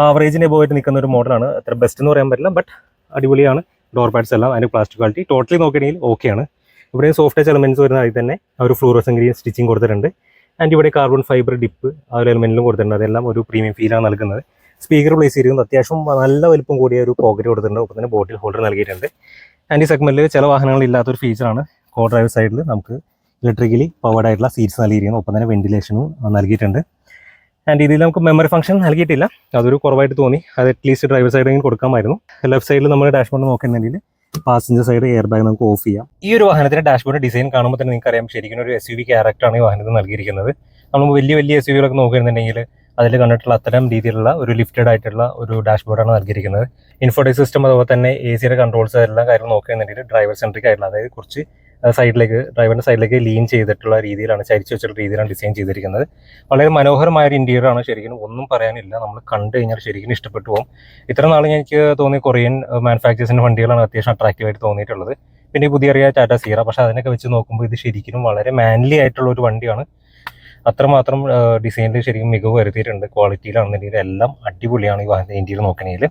ആവറേജിനെ പോയിട്ട് നിൽക്കുന്ന ഒരു മോഡലാണ്. അത്ര ബെസ്റ്റ് എന്ന് പറയാൻ പറ്റില്ല, ബട്ട് അടിപൊളിയാണ്. ഡോർ പാഡ്സ് എല്ലാം അതിൻ്റെ പ്ലാസ്റ്റിക് ക്വാളിറ്റി ടോട്ടലി നോക്കുകയാണെങ്കിൽ ഓക്കെയാണ്. ഇവിടെ സോഫ്റ്റ് ടച്ച് എലമെൻറ്റ്സ് വരുന്ന അതിൽ തന്നെ ആ ഒരു ഫ്ലൂറസൻ ഗ്രീൻ സ്റ്റിച്ചിങ് കൊടുത്തിട്ടുണ്ട്. ആൻഡ് ഇവിടെ കാർബൺ ഫൈബർ ഡിപ്പ് ആ ഒരു എലമെൻറ്റിലും കൊടുത്തിട്ടുണ്ട്. അതെല്ലാം ഒരു പ്രീമിയം ഫീലാണ് നൽകുന്നത്. സ്പീക്കർ പ്ലേസ് ചെയ്തിരിക്കുന്നത്. അത്യാവശ്യം നല്ല വലിപ്പം കൂടിയ ഒരു പോക്കറ്റ് കൊടുത്തിട്ടുണ്ട്. ഒപ്പം തന്നെ ബോട്ടിൽ ഹോൾഡർ നൽകിയിട്ടുണ്ട്. ആൻഡ് ഈ സെഗ്മെൻറ്റിൽ ചില വാഹനങ്ങളിൽ ഇല്ലാത്തൊരു ഫീച്ചറാണ് കോ ഡ്രൈവർ സൈഡിൽ നമുക്ക് ഇലക്ട്രിക്കലി പവർഡ് ആയിട്ടുള്ള സീറ്റ്സ് നൽകിയിരിക്കുന്നു. ഒപ്പം തന്നെ വെന്റിലേഷനും നൽകിയിട്ടുണ്ട്. ആൻഡ് ഇതിൽ നമുക്ക് മെമ്മറി ഫംഗ്ഷൻ നൽകിയിട്ടില്ല. അതൊരു കുറവായിട്ട് തോന്നി. അത് അറ്റ്ലീസ്റ്റ് ഡ്രൈവർ സൈഡിൽ കൊടുക്കാമായിരുന്നു. ലെഫ്റ്റ് സൈഡിൽ നമ്മൾ ഡാഷ്ബോർഡ് നോക്കുന്നുണ്ടെങ്കിൽ പാസഞ്ചർ സൈഡ് എയർ ബാഗ് നമുക്ക് ഓഫ് ചെയ്യാം. ഈ ഒരു വാഹനത്തിന്റെ ഡാഷ്ബോർഡ് ഡിസൈൻ കാണുമ്പോൾ തന്നെ നിങ്ങൾക്ക് അറിയാം ശരിക്കും ഒരു SUV ക്യാരക്ടറാണ് ഈ വാഹനത്തിൽ നൽകിയിരിക്കുന്നത്. നമ്മൾ വലിയ SUVകളൊക്കെ നോക്കുന്നുണ്ടെങ്കിൽ അതിൽ കണ്ടിട്ടുള്ള അത്തരം രീതിയിലുള്ള ഒരു ലിഫ്റ്റഡ് ആയിട്ടുള്ള ഒരു ഡാഷ്ബോർഡാണ് നൽകിയിരിക്കുന്നത്. ഇൻഫോർട്ടൈൻ സിസ്റ്റം അതുപോലെ തന്നെ AC കൺട്രോൾസ് എല്ലാ കാര്യങ്ങളും നോക്കുകയാണെന്നുണ്ടെങ്കിൽ ഡ്രൈവർ സെൻട്രിക് ആയിട്ടുള്ള, അതായത് കുറച്ച് സൈഡിലേക്ക് ഡ്രൈവറിൻ്റെ സൈഡിലേക്ക് ലീൻ ചെയ്തിട്ടുള്ള രീതിയിലാണ്, ചരിച്ചു വെച്ചിട്ടുള്ള രീതിയിലാണ് ഡിസൈൻ ചെയ്തിരിക്കുന്നത്. വളരെ മനോഹരമായ ഒരു ഇൻറ്റീരിയറാണ്. ശരിക്കും ഒന്നും പറയാനില്ല. നമ്മൾ കണ്ടു കഴിഞ്ഞാൽ ശരിക്കും ഇഷ്ടപ്പെട്ടു പോകും. ഇത്ര നാൾ എനിക്ക് തോന്നിയ കൊറിയൻ മാനുഫാക്ചേഴ്സിൻ്റെ വണ്ടികളാണ് അത്യാവശ്യം അട്രാക്റ്റീവായിട്ട് തോന്നിയിട്ടുള്ളത്. പിന്നെ പുതിയ അറിയാം ടാറ്റ സീറ. പക്ഷേ അതിനൊക്കെ വെച്ച് നോക്കുമ്പോൾ ഇത് ശരിക്കും വളരെ മാൻലി ആയിട്ടുള്ള ഒരു വണ്ടിയാണ്. അത്രമാത്രം ഡിസൈനിൽ ശരിക്കും മികവ് വരുത്തിയിട്ടുണ്ട്. ക്വാളിറ്റിയിലാണെന്നുണ്ടെങ്കിൽ എല്ലാം അടിപൊളിയാണ് ഈ വാഹനത്തിൻ്റെ ഇൻറ്റീരിയർ നോക്കണമെങ്കിൽ.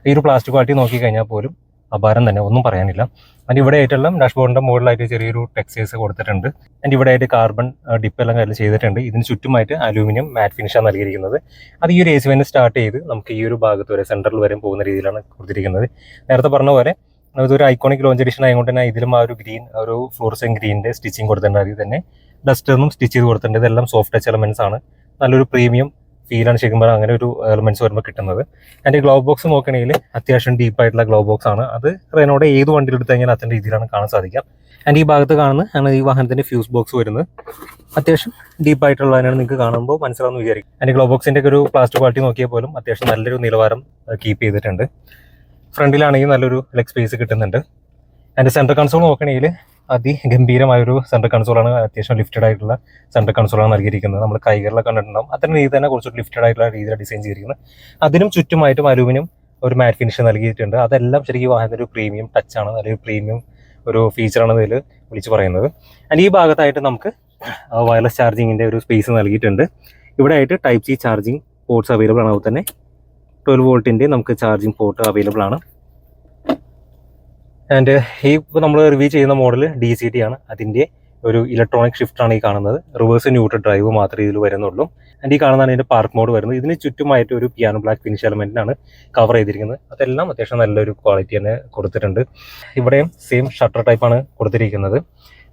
ഈ ഒരു പ്ലാസ്റ്റിക് ക്വാളിറ്റി നോക്കിക്കഴിഞ്ഞാൽ പോലും അപാരം തന്നെ, ഒന്നും പറയാനില്ല. ആൻഡ് ഇവിടെ ആയിട്ടുള്ള ഡാഷ്ബോർഡിൻ്റെ മുകളിലായിട്ട് ചെറിയൊരു ടെക്സ്റ്റൈൽസ് കൊടുത്തിട്ടുണ്ട്. ആൻഡ് ഇവിടെ ആയിട്ട് കാർബൺ ഡിപ്പ് എല്ലാം കാര്യം ചെയ്തിട്ടുണ്ട്. ഇതിന് ചുറ്റുമായിട്ട് അലൂമിനിയം മാറ്റ് ഫിനിഷാണ് നൽകിയിരിക്കുന്നത്. അത് ഈ ഒരു AC വെന്റ് സ്റ്റാർട്ട് ചെയ്ത് നമുക്ക് ഈ ഒരു ഭാഗത്ത് വരെ സെൻട്രൽ വരെ പോകുന്ന രീതിയിലാണ് കൊടുത്തിരിക്കുന്നത്. നേരത്തെ പറഞ്ഞ പോലെ അതൊരു ഐക്കോണിക് ലോഞ്ച് എഡിഷൻ ആയതുകൊണ്ട് തന്നെ ഇതിലും ആ ഒരു ഗ്രീൻ, ഒരു ഫ്ലോറസെന്റ് ഗ്രീനിന്റെ സ്റ്റിച്ചിങ് കൊടുത്തിട്ടുണ്ട്. അതിൽ തന്നെ ഡസ്റ്ററിനും സ്റ്റിച്ച് ചെയ്ത് കൊടുത്തിട്ടുണ്ട്. ഇതെല്ലാം സോഫ്റ്റ് ടച്ച് എലമെന്റ്സ് ആണ്. നല്ലൊരു പ്രീമിയം ഫീലാണ് ശരിക്കും പറഞ്ഞാൽ അങ്ങനെ ഒരു എലമെന്റ്സ് വരുമ്പോൾ കിട്ടുന്നത്. അതിന്റെ ഗ്ലൗ ബോക്സ് നോക്കുകയാണെങ്കിൽ അത്യാവശ്യം ഡീപ്പായിട്ടുള്ള ഗ്ലൗ ബോക്സ് ആണ്. അത് റെനോയുടെ ഏത് വണ്ടിയിൽ എടുത്തു കഴിഞ്ഞാൽ അത്തരം രീതിയിലാണ് കാണാൻ സാധിക്കാം. ആൻഡ് ഈ ഭാഗത്ത് കാണുന്ന ഈ വാഹനത്തിന്റെ ഫ്യൂസ് ബോക്സ് വരുന്നത് അത്യാവശ്യം ഡീപ്പായിട്ടുള്ളതിനാണ് നിങ്ങൾക്ക് കാണുമ്പോൾ മനസ്സിലാവുന്ന വിചാരിക്കും. ആൻഡ് ഗ്ലൗ ബോക്സിന്റെ ഒരു പ്ലാസ്റ്റിക് ക്വാളിറ്റി നോക്കിയാൽ പോലും അത്യാവശ്യം നല്ലൊരു നിലവാരം കീപ്പ് ചെയ്തിട്ടുണ്ട്. ഫ്രണ്ടിലാണെങ്കിൽ നല്ലൊരു ലെഗ് സ്പേസ് കിട്ടുന്നുണ്ട്. അതിൻ്റെ സെൻട്രൽ കൺസോൾ നോക്കുകയാണെങ്കിൽ അതിഗംഭീരമായൊരു സെൻട്രൽ കൺസോളാണ്. അത്യാവശ്യം ലിഫ്റ്റഡ് ആയിട്ടുള്ള സെൻട്രൽ കൺസോളാണ് നൽകിയിരിക്കുന്നത്. നമ്മൾ കൈകളിലൊക്കെ കണ്ടിട്ടുണ്ടാവും. അത്തരം രീതി തന്നെ കുറച്ച് ലിഫ്റ്റഡ് ആയിട്ടുള്ള രീതിയിൽ ഡിസൈൻ ചെയ്തിരിക്കുന്നത്. അതിനും ചുറ്റുമായിട്ടും അലൂമിനിയം ഒരു മാറ്റ് ഫിനിഷ് നൽകിയിട്ടുണ്ട്. അതെല്ലാം ശരിക്കും വാഹനത്തിൻ്റെ ഒരു പ്രീമിയം ടച്ചാണ്, നല്ലൊരു പ്രീമിയം ഒരു ഫീച്ചറാണ് ഇതിൽ വിളിച്ച് പറയുന്നത്. ആൻഡ് ഈ ഭാഗത്തായിട്ട് നമുക്ക് വയർലെസ് ചാർജിങ്ങിൻ്റെ ഒരു സ്പേസ് നൽകിയിട്ടുണ്ട്. ഇവിടെ ആയിട്ട് type C charging ports available ആണ്. അതുപോലെ തന്നെ 12 വോൾട്ടിൻ്റെ നമുക്ക് ചാർജിങ് പോർട്ട് അവൈലബിൾ ആണ്. ആൻഡ് ഈ ഇപ്പോൾ നമ്മൾ റിവ്യൂ ചെയ്യുന്ന മോഡൽ DCT ആണ്. അതിൻ്റെ ഒരു ഇലക്ട്രോണിക് ഷിഫ്റ്റാണ് ഈ കാണുന്നത്. റിവേഴ്സ് ന്യൂട്രൽ ഡ്രൈവ് മാത്രമേ ഇതിൽ വരുന്നുള്ളൂ. ആൻഡ് ഈ കാണുന്നതാണ് ഇതിൻ്റെ പാർക്ക് മോഡ് വരുന്നത്. ഇതിന് ചുറ്റുമായിട്ട് ഒരു പിയാനോ ബ്ലാക്ക് ഫിനിഷ് എലമെൻറ്റിനാണ് കവർ ചെയ്തിരിക്കുന്നത്. അതെല്ലാം അത്യാവശ്യം നല്ലൊരു ക്വാളിറ്റി തന്നെ കൊടുത്തിട്ടുണ്ട്. ഇവിടെയും സെയിം ഷട്ടർ ടൈപ്പാണ് കൊടുത്തിരിക്കുന്നത്.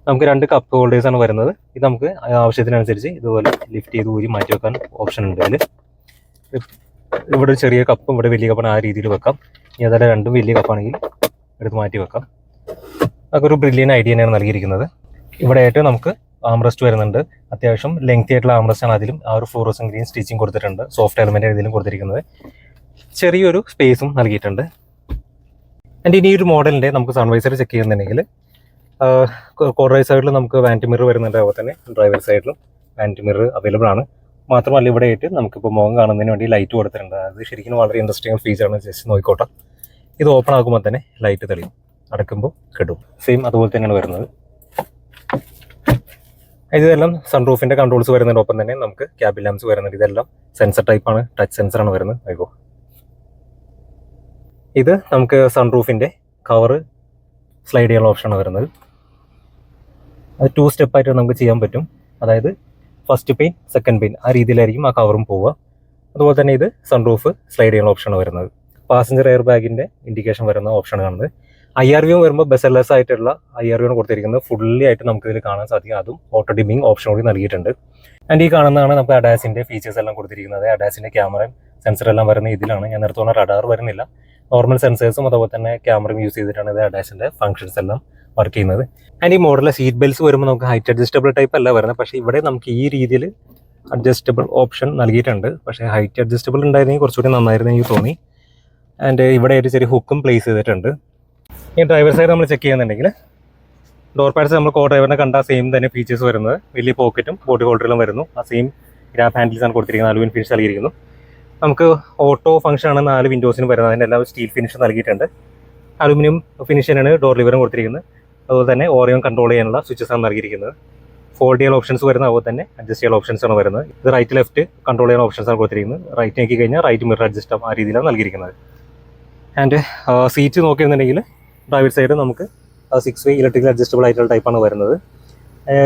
നമുക്ക് 2 കപ്പ് ഹോൾഡേഴ്സാണ് വരുന്നത്. ഇത് നമുക്ക് ആവശ്യത്തിനനുസരിച്ച് ഇതുപോലെ ലിഫ്റ്റ് ചെയ്ത് ഊരി മാറ്റി വെക്കാൻ ഓപ്ഷൻ ഉണ്ട്. ഇതിൽ ഇവിടെ ഒരു ചെറിയ കപ്പും ഇവിടെ വലിയ കപ്പാണ്, ആ രീതിയിൽ വെക്കാം. ഇനി അതല്ല രണ്ടും വലിയ കപ്പാണെങ്കിൽ എടുത്ത് മാറ്റി വെക്കാം. അതൊക്കെ ഒരു ബ്രില്യൻ ഐഡിയ തന്നെയാണ് നൽകിയിരിക്കുന്നത്. ഇവിടെ ആയിട്ട് നമുക്ക് ആംറസ്റ്റ് വരുന്നുണ്ട്. അത്യാവശ്യം ലെങ്തി ആയിട്ടുള്ള ആംറസ്റ്റ് ആണ്. അതിലും ആ ഒരു ഫ്ലോറസെന്റ് ഗ്രീൻ സ്റ്റിച്ചിങ് കൊടുത്തിട്ടുണ്ട്. സോഫ്റ്റ് എലമെന്റ് ഇതിലും കൊടുത്തിരിക്കുന്നത്. ചെറിയൊരു സ്പേസും നൽകിയിട്ടുണ്ട്. ആൻഡ് ഇനി ഒരു മോഡലിൻ്റെ നമുക്ക് സൺവൈസർ ചെക്ക് ചെയ്യുന്നുണ്ടെങ്കിൽ കോർണർ സൈഡിൽ നമുക്ക് വാനിറ്റി മിറർ വരുന്നുണ്ട്. അതുപോലെ തന്നെ ഡ്രൈവർ സൈഡിലും വാനിറ്റി മിറർ അവൈലബിൾ ആണ്. മാത്രമല്ല ഇവിടെ ആയിട്ട് നമുക്കിപ്പോൾ മുഖം കാണുന്നതിന് വേണ്ടി ലൈറ്റ് കൊടുത്തിട്ടുണ്ട്. അത് ശരിക്കും വളരെ ഇൻട്രസ്റ്റിംഗ് ഫീച്ചറാണ്. ജസ്റ്റ് നോക്കിക്കോട്ടെ. ഇത് ഓപ്പൺ ആക്കുമ്പോൾ തന്നെ ലൈറ്റ് തെളിയും, അടയ്ക്കുമ്പോൾ കെടും. സെയിം അതുപോലെ തന്നെയാണ് വരുന്നത്. ഇതെല്ലാം സൺറൂഫിൻ്റെ കൺട്രോൾസ് വരുന്നതിൻ്റെ ഒപ്പം തന്നെ നമുക്ക് ക്യാബിൻ ലാംപ്സ് വരുന്നുണ്ട്. ഇതെല്ലാം സെൻസർ ടൈപ്പാണ്, ടച്ച് സെൻസറാണ് വരുന്നത്. അയ്യോ, ഇത് നമുക്ക് സൺറൂഫിൻ്റെ കവർ സ്ലൈഡ് ചെയ്യാനുള്ള ഓപ്ഷനാണ് വരുന്നത്. അത് 2 സ്റ്റെപ്പായിട്ട് നമുക്ക് ചെയ്യാൻ പറ്റും. അതായത് ഫസ്റ്റ് പെയിൻ, സെക്കൻഡ് പെയിൻ, ആ രീതിയിലായിരിക്കും ആ കവറും പോവുക. അതുപോലെ തന്നെ ഇത് സൺറൂഫ് സ്ലൈഡ് ചെയ്യാനുള്ള ഓപ്ഷനാണ് വരുന്നത്. പാസഞ്ചർ എയർ ബാഗിൻ്റെ ഇൻഡിക്കേഷൻ വരുന്ന ഓപ്ഷനാണ് കാണുന്നത്. IRV വരുമ്പോൾ ബെസെല്ലേഴ്സ് ആയിട്ടുള്ള IRV ആണ് കൊടുത്തിരിക്കുന്നത്. ഫുള്ളി ആയിട്ട് നമുക്ക് ഇതിൽ കാണാൻ സാധിക്കും. അതും ഓട്ടോ ഡിമ്മിങ് ഓപ്ഷൻ കൂടി നൽകിയിട്ടുണ്ട്. ആൻഡ് ഈ കാണുന്നതാണ് നമുക്ക് അഡാസിൻ്റെ ഫീച്ചേഴ്സ് എല്ലാം കൊടുത്തിരിക്കുന്നത്. അഡാസിൻ്റെ ക്യാമറയും സെൻസറെല്ലാം വരുന്ന ഇതിലാണ്. ഞാൻ നേരത്തെ പറഞ്ഞ റഡാർ വരുന്നില്ല. നോർമൽ സെൻസേഴ്സും അതുപോലെ തന്നെ ക്യാമറയും യൂസ് ചെയ്തിട്ടാണ് ഇത് അഡാസിൻ്റെ ഫംഗ്ഷൻസ് എല്ലാം വർക്ക് ചെയ്യുന്നത്. ആൻഡ് ഈ മോഡലിലെ സീറ്റ് ബെൽറ്റ്സ് വരുമ്പോൾ നമുക്ക് ഹൈറ്റ് അഡ്ജസ്റ്റബിൾ ടൈപ്പ് അല്ല വരുന്നത്. പക്ഷേ ഇവിടെ നമുക്ക് ഈ രീതിയിൽ അഡ്ജസ്റ്റബിൾ ഓപ്ഷൻ നൽകിയിട്ടുണ്ട്. പക്ഷേ ഹൈറ്റ് അഡ്ജസ്റ്റബിൾ ഉണ്ടായിരുന്നെങ്കിൽ കുറച്ചുകൂടി നന്നായിരുന്നു എനിക്ക് തോന്നി. ആൻഡ് ഇവിടെ ഒരു ചെറിയ ഹുക്കും പ്ലേസ് ചെയ്തിട്ടുണ്ട്. ഈ ഡ്രൈവർ സൈഡ് നമ്മൾ ചെക്ക് ചെയ്യുന്നുണ്ടെങ്കിൽ ഡോർ പാഡ്സ് നമ്മൾ കോ ഡ്രൈവറിനെ കണ്ട സെയിം തന്നെ ഫീച്ചേഴ്സ് വരുന്നത്. വലിയ പോക്കറ്റും ബോഡി ഹോൾഡറിലും വരുന്നു. ആ സെയിം ഗ്രാബ് ഹാൻഡിൽസ് ആണ് കൊടുത്തിരിക്കുന്നത്. അലുമിനിയം ഫിനിഷ് നൽകിയിരിക്കുന്നു. നമുക്ക് ഓട്ടോ ഫംഗ്ഷൻ ആണ് 4 വിൻഡോസിന് വരുന്നത്. അതിൻ്റെ എല്ലാം സ്റ്റീൽ ഫിനിഷ് നൽകിയിട്ടുണ്ട്. അലുമിനിയം ഫിനിഷ് തന്നെയാണ് ഡോർ ലിവറും കൊടുത്തിരിക്കുന്നത്. അതുപോലെ തന്നെ ഓറിയോൺ കൺട്രോൾ ചെയ്യാനുള്ള സ്വിച്ചസ് ആണ് നൽകിയിരിക്കുന്നത്. ഫോൾഡ് ചെയ്യാൻ ഓപ്ഷൻസ് വരുന്ന അതുപോലെ തന്നെ അഡ്ജസ്റ്റ് ചെയ്യാൻ ഓപ്ഷൻസ് ആണ് വരുന്നത്. ഇത് റൈറ്റ് ലെഫ്റ്റ് കൺട്രോൾ ചെയ്യാൻ ഓപ്ഷൻസ് ആണ് കൊടുത്തിരിക്കുന്നത്. റൈറ്റ് നോക്കി കഴിഞ്ഞാൽ റൈറ്റ് മിറർ അഡ്ജസ്റ്റ് ആവും, ആ രീതിയിലാണ് നൽകിയിരിക്കുന്നത്. ആൻഡ് സീറ്റ് നോക്കിയിരുന്നുണ്ടെങ്കിൽ ഡ്രൈവർ സൈഡ് നമുക്ക് 6 വേ ഇലക്ട്രിക്കൽ അഡ്ജസ്റ്റബിൾ ആയിട്ടുള്ള ടൈപ്പാണ് വരുന്നത്.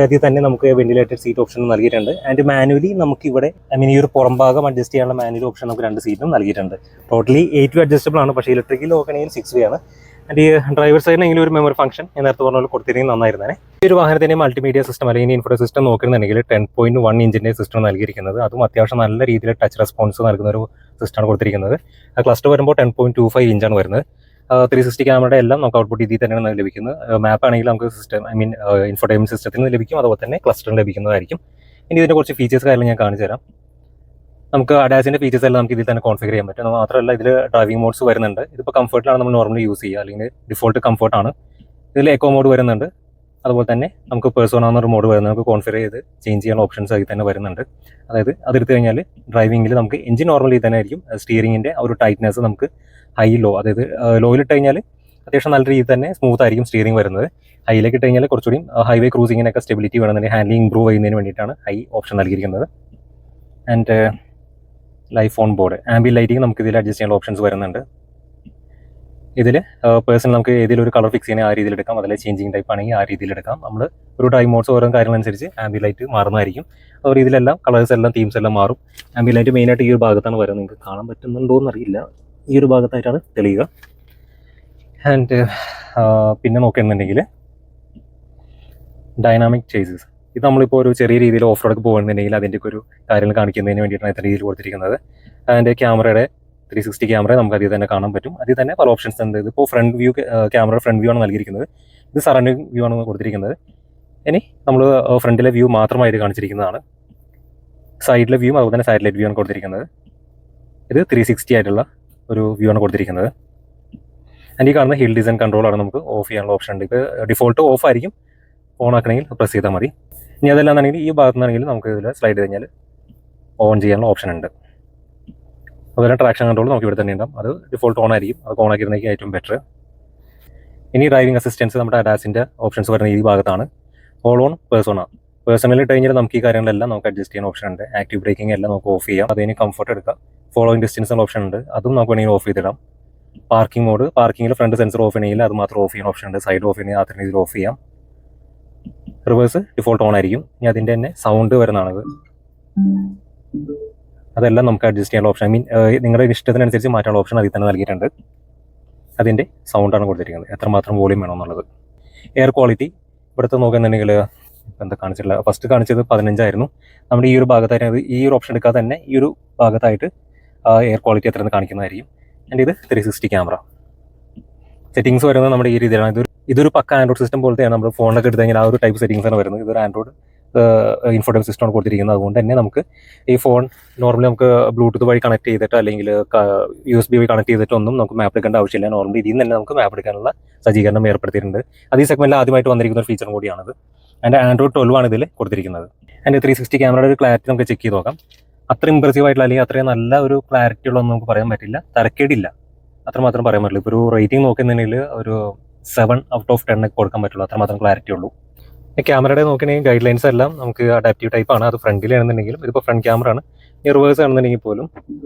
ഇതിൽ തന്നെ നമുക്ക് വെന്റിലേറ്റഡ് സീറ്റ് ഓപ്ഷൻ നൽകിയിട്ടുണ്ട്. ആൻഡ് മാനുവലി നമുക്ക് ഇവിടെ ഈ ഒരു പുറം ഭാഗം അഡ്ജസ്റ്റ് ചെയ്യാനുള്ള മാനുവൽ ഓപ്ഷൻ നമുക്ക് 2 സീറ്റും നൽകിയിട്ടുണ്ട്. ടോട്ടലി 8 വേ അഡ്ജസ്റ്റബിൾ ആണ്. പക്ഷേ ഇലക്ട്രിക്കൽ നോക്കുകയാണെങ്കിൽ 6 വേ ആണ്. ആൻഡ് ഈ ഡ്രൈവർ സൈഡിനെങ്കിലും ഒരു മെമ്മറി ഫംഗ്ഷൻ ഞാൻ നേരത്തെ പറഞ്ഞ പോലെ കൊടുത്തിരുന്നെങ്കിൽ നന്നായിരുന്നേ. ഈ ഒരു വാഹനത്തിൻ്റെ മൾട്ടിമീഡിയ സിസ്റ്റം അല്ലെങ്കിൽ ഇൻഫോ സിസ്റ്റം നോക്കുന്നുണ്ടെങ്കിൽ 10.1 ഇഞ്ചിൻ്റെ സിസ്റ്റം നൽകിയിരിക്കുന്നത്. അതും അത്യാവശ്യം നല്ല രീതിയിൽ ടച്ച് റെസ്പോൺസ് നൽകുന്ന ഒരു സിസ്റ്റമാണ് കൊടുത്തിരിക്കുന്നത്. ആ ക്ലസ്റ്റർ വരുമ്പോൾ 10.25 ഇഞ്ചാണ് വരുന്നത്. 360 ക്യാമറയുടെ എല്ലാം നമുക്ക് ഔട്ട്പുട്ട് ഇതിൽ തന്നെയാണ് ലഭിക്കുന്നത്. മാപ്പ് ആണെങ്കിൽ നമുക്ക് സിസ്റ്റം ഇൻഫോടൈൻമെന്റ് സിസ്റ്റത്തിന് ലഭിക്കും. അതുപോലെ തന്നെ ക്ലസ്റ്ററിന് ലഭിക്കുന്നതായിരിക്കും. ഇനി ഇതിൻ്റെ കുറച്ച് ഫീച്ചേഴ്സ് കാര്യം ഞാൻ കാണിച്ചു തരാം. നമുക്ക് അഡാസിൻ്റെ ഫീച്ചേഴ്സ് എല്ലാം നമുക്ക് ഇതിൽ തന്നെ കോൺഫിഗർ ചെയ്യാൻ പറ്റും. മാത്രമല്ല ഇതിൽ ഡ്രൈവിംഗ് മോഡ്സ് വരുന്നുണ്ട്. ഇതിപ്പോൾ കംഫർട്ടിലാണ് നമ്മൾ നോർമലി യൂസ് ചെയ്യുക, അല്ലെങ്കിൽ ഡിഫോൾട്ട് കംഫർട്ടാണ്. ഇതിൽ എക്കോ മോഡ് വരുന്നുണ്ട്. അതുപോലെ തന്നെ നമുക്ക് പേഴ്സോണ എന്നൊരു മോഡ് വരുന്നത് നമുക്ക് കോൺഫിഗർ ചെയ്ത് ചേഞ്ച് ചെയ്യാൻ ഓപ്ഷൻസ് അതിൽ തന്നെ വരുന്നുണ്ട്. അതായത് അതെടുത്ത് കഴിഞ്ഞാൽ ഡ്രൈവിംഗിൽ നമുക്ക് എഞ്ചിൻ നോർമലി തന്നെ ആയിരിക്കും. സ്റ്റിയറിംഗിൻ്റെ ആ ഒരു ടൈറ്റ്നെസ് നമുക്ക് ഹൈ ലോ, അതായത് ലോയിലിട്ട് കഴിഞ്ഞാൽ അത്യാവശ്യം നല്ല രീതിയിൽ തന്നെ സ്മൂത്ത് ആയിരിക്കും സ്റ്റിയറിംഗ് വരുന്നത്. ഹൈയിലേക്ക് ഇട്ട് കഴിഞ്ഞാൽ കുറച്ചുകൂടി ഹൈവേ ക്രൂസിങ്ങിനൊക്കെ സ്റ്റെബിലിറ്റി വേണമെന്നുണ്ടെങ്കിൽ ഹാൻഡ്ലിംഗ് ഇംപ്രൂവ് ചെയ്യുന്നതിന് വേണ്ടിയിട്ടാണ് ഹൈ ഓപ്ഷൻ നൽകിയിരിക്കുന്നത്. And life on board ambient lighting നമുക്ക് ഇതിൽ അഡ്ജസ്റ്റ് ചെയ്യാനുള്ള ഓപ്ഷൻസ് വരുന്നുണ്ട്. ഇതിൽ പേഴ്സണൽ നമുക്ക് ഏതെങ്കിലും ഒരു കളർ ഫിക്സ് ചെയ്യുന്ന ആ രീതിയിൽ എടുക്കാം, അതിലെ ചേഞ്ചിങ് ടൈപ്പ് ആണെങ്കിൽ ആ രീതിയിൽ എടുക്കാം. നമ്മൾ ഒരു ടൈം മോഡ്സ് ഓരോ കാര്യങ്ങളനുസരിച്ച് ആംബിലൈറ്റ് മാറുന്നതായിരിക്കും. ആ രീതിയിലെല്ലാം കളേഴ്സ് എല്ലാം തീംസ് എല്ലാം മാറും. ആംബിലൈറ്റ് മെയിനായിട്ട് ഈ ഒരു ഭാഗത്താണ് വരുന്നത്. നിങ്ങൾക്ക് കാണാൻ പറ്റുന്നുണ്ടോ എന്നറിയില്ല, ഈ ഒരു ഭാഗത്തായിട്ടാണ് തെളിയുക. ആൻഡ് പിന്നെ നോക്കുകയാണെന്നുണ്ടെങ്കിൽ ഡൈനാമിക് ചേസസ്, ഇത് നമ്മളിപ്പോൾ ഒരു ചെറിയ രീതിയിൽ ഓഫ് റോഡൊക്കെ പോകുന്നുണ്ടെങ്കിൽ അതിൻ്റെയൊക്കെ ഒരു കാര്യങ്ങൾ കാണിക്കുന്നതിന് വേണ്ടിയിട്ടാണ് ഇത്ര രീതിയിൽ കൊടുത്തിരിക്കുന്നത്. അതിൻ്റെ ക്യാമറയുടെ 360 ക്യാമറ നമുക്ക് അതിൽ തന്നെ കാണാൻ പറ്റും. അതിൽ തന്നെ പല ഓപ്ഷൻസ് ഉണ്ട്. ഇതിപ്പോൾ front view, camera front view ആണ് നൽകിയിരിക്കുന്നത്. ഇത് സറൗണ്ടിങ് വ്യൂ ആണ് കൊടുത്തിരിക്കുന്നത്. ഇനി നമ്മൾ ഫ്രണ്ടിലെ വ്യൂ മാത്രമായിട്ട് കാണിച്ചിരിക്കുന്നതാണ്. സൈഡിലെ വ്യൂ അതുപോലെ തന്നെ സാറ്റലൈറ്റ് വ്യൂ ആണ് കൊടുത്തിരിക്കുന്നത്. ഇത് 360 ആയിട്ടുള്ള ഒരു വ്യൂ ആണ് കൊടുത്തിരിക്കുന്നത്. ആൻഡ് ഈ കാണുന്ന ഹിൽ ഡിസൈൻ കൺട്രോളാണ് നമുക്ക് ഓഫ് ചെയ്യാനുള്ള ഓപ്ഷൻ ഉണ്ട്. ഇപ്പോൾ ഡിഫോൾട്ട് ഓഫ് ആയിരിക്കും, ഓൺ ആക്കണമെങ്കിൽ പ്രസ് ചെയ്താൽ മതി. ഇനി അതെല്ലാം ആണെങ്കിൽ ഈ ഭാഗത്തു നിന്നാണെങ്കിൽ നമുക്ക് ഇതിൽ സ്ലൈഡ് കഴിഞ്ഞാൽ ഓൺ ചെയ്യാനുള്ള ഓപ്ഷൻ ഉണ്ട്. അതുപോലെ ട്രാക്ഷൻ കൺട്രോൾ നമുക്ക് ഇവിടെ തന്നെ ഉണ്ടാവും. അത് ഡിഫോൾട്ട് ഓൺ ആയിരിക്കും, അത് ഓൺ ആക്കിയിരുന്നെങ്കിൽ ഏറ്റവും ബെറ്റർ. ഇനി ഡ്രൈവിംഗ് അസിസ്റ്റൻസ് നമ്മുടെ അഡാസിൻ്റെ ഓപ്ഷൻസ് വരുന്ന ഈ ഭാഗത്താണ്. ഓൾ ഓൺ പേഴ്സണൽ ഇട്ട് കഴിഞ്ഞാൽ നമുക്ക് ഈ കാര്യങ്ങളെല്ലാം നമുക്ക് അഡ്ജസ്റ്റ് ചെയ്യാൻ ഓപ്ഷൻ ഉണ്ട്. ആക്റ്റീവ് ബ്രേക്കിംഗ് എല്ലാം നമുക്ക് ഓഫ് ചെയ്യാം. അതിന് കംഫർട്ട് എടുക്കാം. ഫോളോയിങ് ഡിസ്റ്റൻസ് ഓപ്ഷൻ ഉണ്ട്, അതും നമുക്ക് വേണമെങ്കിൽ ഓഫ് ചെയ്തിടാം. പാർക്കിംഗ് മോഡ്, പാർക്കിങ്ങിൽ ഫ്രണ്ട് സെൻസർ ഓഫ് ചെയ്യണമെങ്കിൽ അത് മാത്രം ഓഫ് ചെയ്യാൻ ഓപ്ഷൻ ഉണ്ട്. സൈഡ് ഓഫ് ചെയ്യണമെങ്കിൽ അത്ര രീതിയിൽ ഓഫ് ചെയ്യാം. റിവേഴ്സ് ഡിഫോൾട്ട് ഓൺ ആയിരിക്കും. ഇനി അതിൻ്റെ തന്നെ സൗണ്ട് വരുന്നതാണത്, അതെല്ലാം നമുക്ക് അഡ്ജസ്റ്റ് ചെയ്യാനുള്ള ഓപ്ഷൻ, ഐ മീൻ നിങ്ങളുടെ ഇഷ്ടത്തിനനുസരിച്ച് മാറ്റാനുള്ള ഓപ്ഷൻ അതിൽ തന്നെ നൽകിയിട്ടുണ്ട്. അതിൻ്റെ സൗണ്ടാണ് കൊടുത്തിരിക്കുന്നത്, എത്രമാത്രം വോളിയം വേണമെന്നുള്ളത്. എയർ ക്വാളിറ്റി ഇവിടുത്തെ നോക്കുകയാണെന്നുണ്ടെങ്കിൽ എന്താ കാണിച്ചിട്ടില്ല, ഫസ്റ്റ് കാണിച്ചത് 15 ആയിരുന്നു. നമ്മുടെ ഈ ഒരു ഭാഗത്തായിട്ട് ഈ ഒരു ഓപ്ഷൻ എടുക്കാതെ തന്നെ ഈ ഒരു ഭാഗത്തായിട്ട് എയർ ക്വാളിറ്റി എത്രയെന്ന് കാണിക്കുന്നതായിരിക്കും. ആൻഡ് ഇത് 360 ക്യാമറ സെറ്റിംഗ്സ് വരുന്നത് നമ്മുടെ ഈ രീതിയിലാണ്. ഇതൊരു പക്ക ആൻഡ്രോയിഡ് സിസ്റ്റം പോലത്തെയാണ്. നമ്മൾ ഫോണിലൊക്കെ എടുത്തു കഴിഞ്ഞാൽ ആ ഒരു ടൈപ്പ് സെറ്റിംഗ്സ് ആണ് വരുന്നത്. ഇതൊരു ആൻഡ്രോയിഡ് ഇൻഫോർട്ടൈൻമെന്റ് സിസ്റ്റമാണ് കൊടുത്തിരിക്കുന്നത്. അതുകൊണ്ട് തന്നെ നമുക്ക് ഈ ഫോൺ നോർമലി നമുക്ക് ബ്ലൂടൂത്ത് വഴി കണക്ട് ചെയ്തിട്ട് അല്ലെങ്കിൽ USB വഴി കണക്ട് ചെയ്തിട്ട് ഒന്നും നമുക്ക് മാപ്പ് എടുക്കേണ്ട ആവശ്യമില്ല. നോർമലി ഇതിൽ നിന്ന് തന്നെ നമുക്ക് മാപ്പ് എടുക്കാനുള്ള സജ്ജീകരണം ഏർപ്പെടുത്തിയിട്ടുണ്ട്. അത് ഈ സെഗ്മെന്റിൽ ആദ്യമായിട്ട് വന്നിരിക്കുന്ന ഒരു ഫീച്ചറും കൂടിയാണത്. അതിൻ്റെ ആൻഡ്രോയിഡ് 12 ആണ് ഇതിൽ കൊടുത്തിരിക്കുന്നത്. അതിൻ്റെ 360 ക്യാമറയുടെ ഒരു ക്ലാരിറ്റി നമുക്ക് ചെക്ക് ചെയ്ത് നോക്കാം. അത്ര ഇമ്പ്രസീവ് ആയിട്ടുള്ള അല്ലെങ്കിൽ അത്രയും നല്ല ഒരു ക്ലാരിറ്റി ഉള്ളതൊന്നും നമുക്ക് പറയാൻ പറ്റില്ല. തരക്കേടില്ല, അത്രമാത്രം പറയാൻ പറ്റില്ല. ഇപ്പോൾ ഒരു റേറ്റിംഗ് നോക്കുന്നുണ്ടെങ്കിൽ ഒരു 7 ഔട്ട് ഓഫ് 10 ഒക്കെ കൊടുക്കാൻ പറ്റുള്ളൂ, അത്രമാത്രം ക്ലാരിറ്റി ഉള്ളൂ. ക്യാമറയുടെ നോക്കുകയാണെങ്കിൽ ഗൈഡ് ലൈൻസ് എല്ലാം നമുക്ക് അഡാപ്റ്റീവ് ടൈപ്പ് ആണ്. അത് ഫ്രണ്ടിലാണെന്നുണ്ടെങ്കിലും ഇതിപ്പോൾ ഫ്രണ്ട് ക്യാമറ ആണ്. ഈ റിവേഴ്സ് ആണെന്നുണ്ടെങ്കിൽ പോലും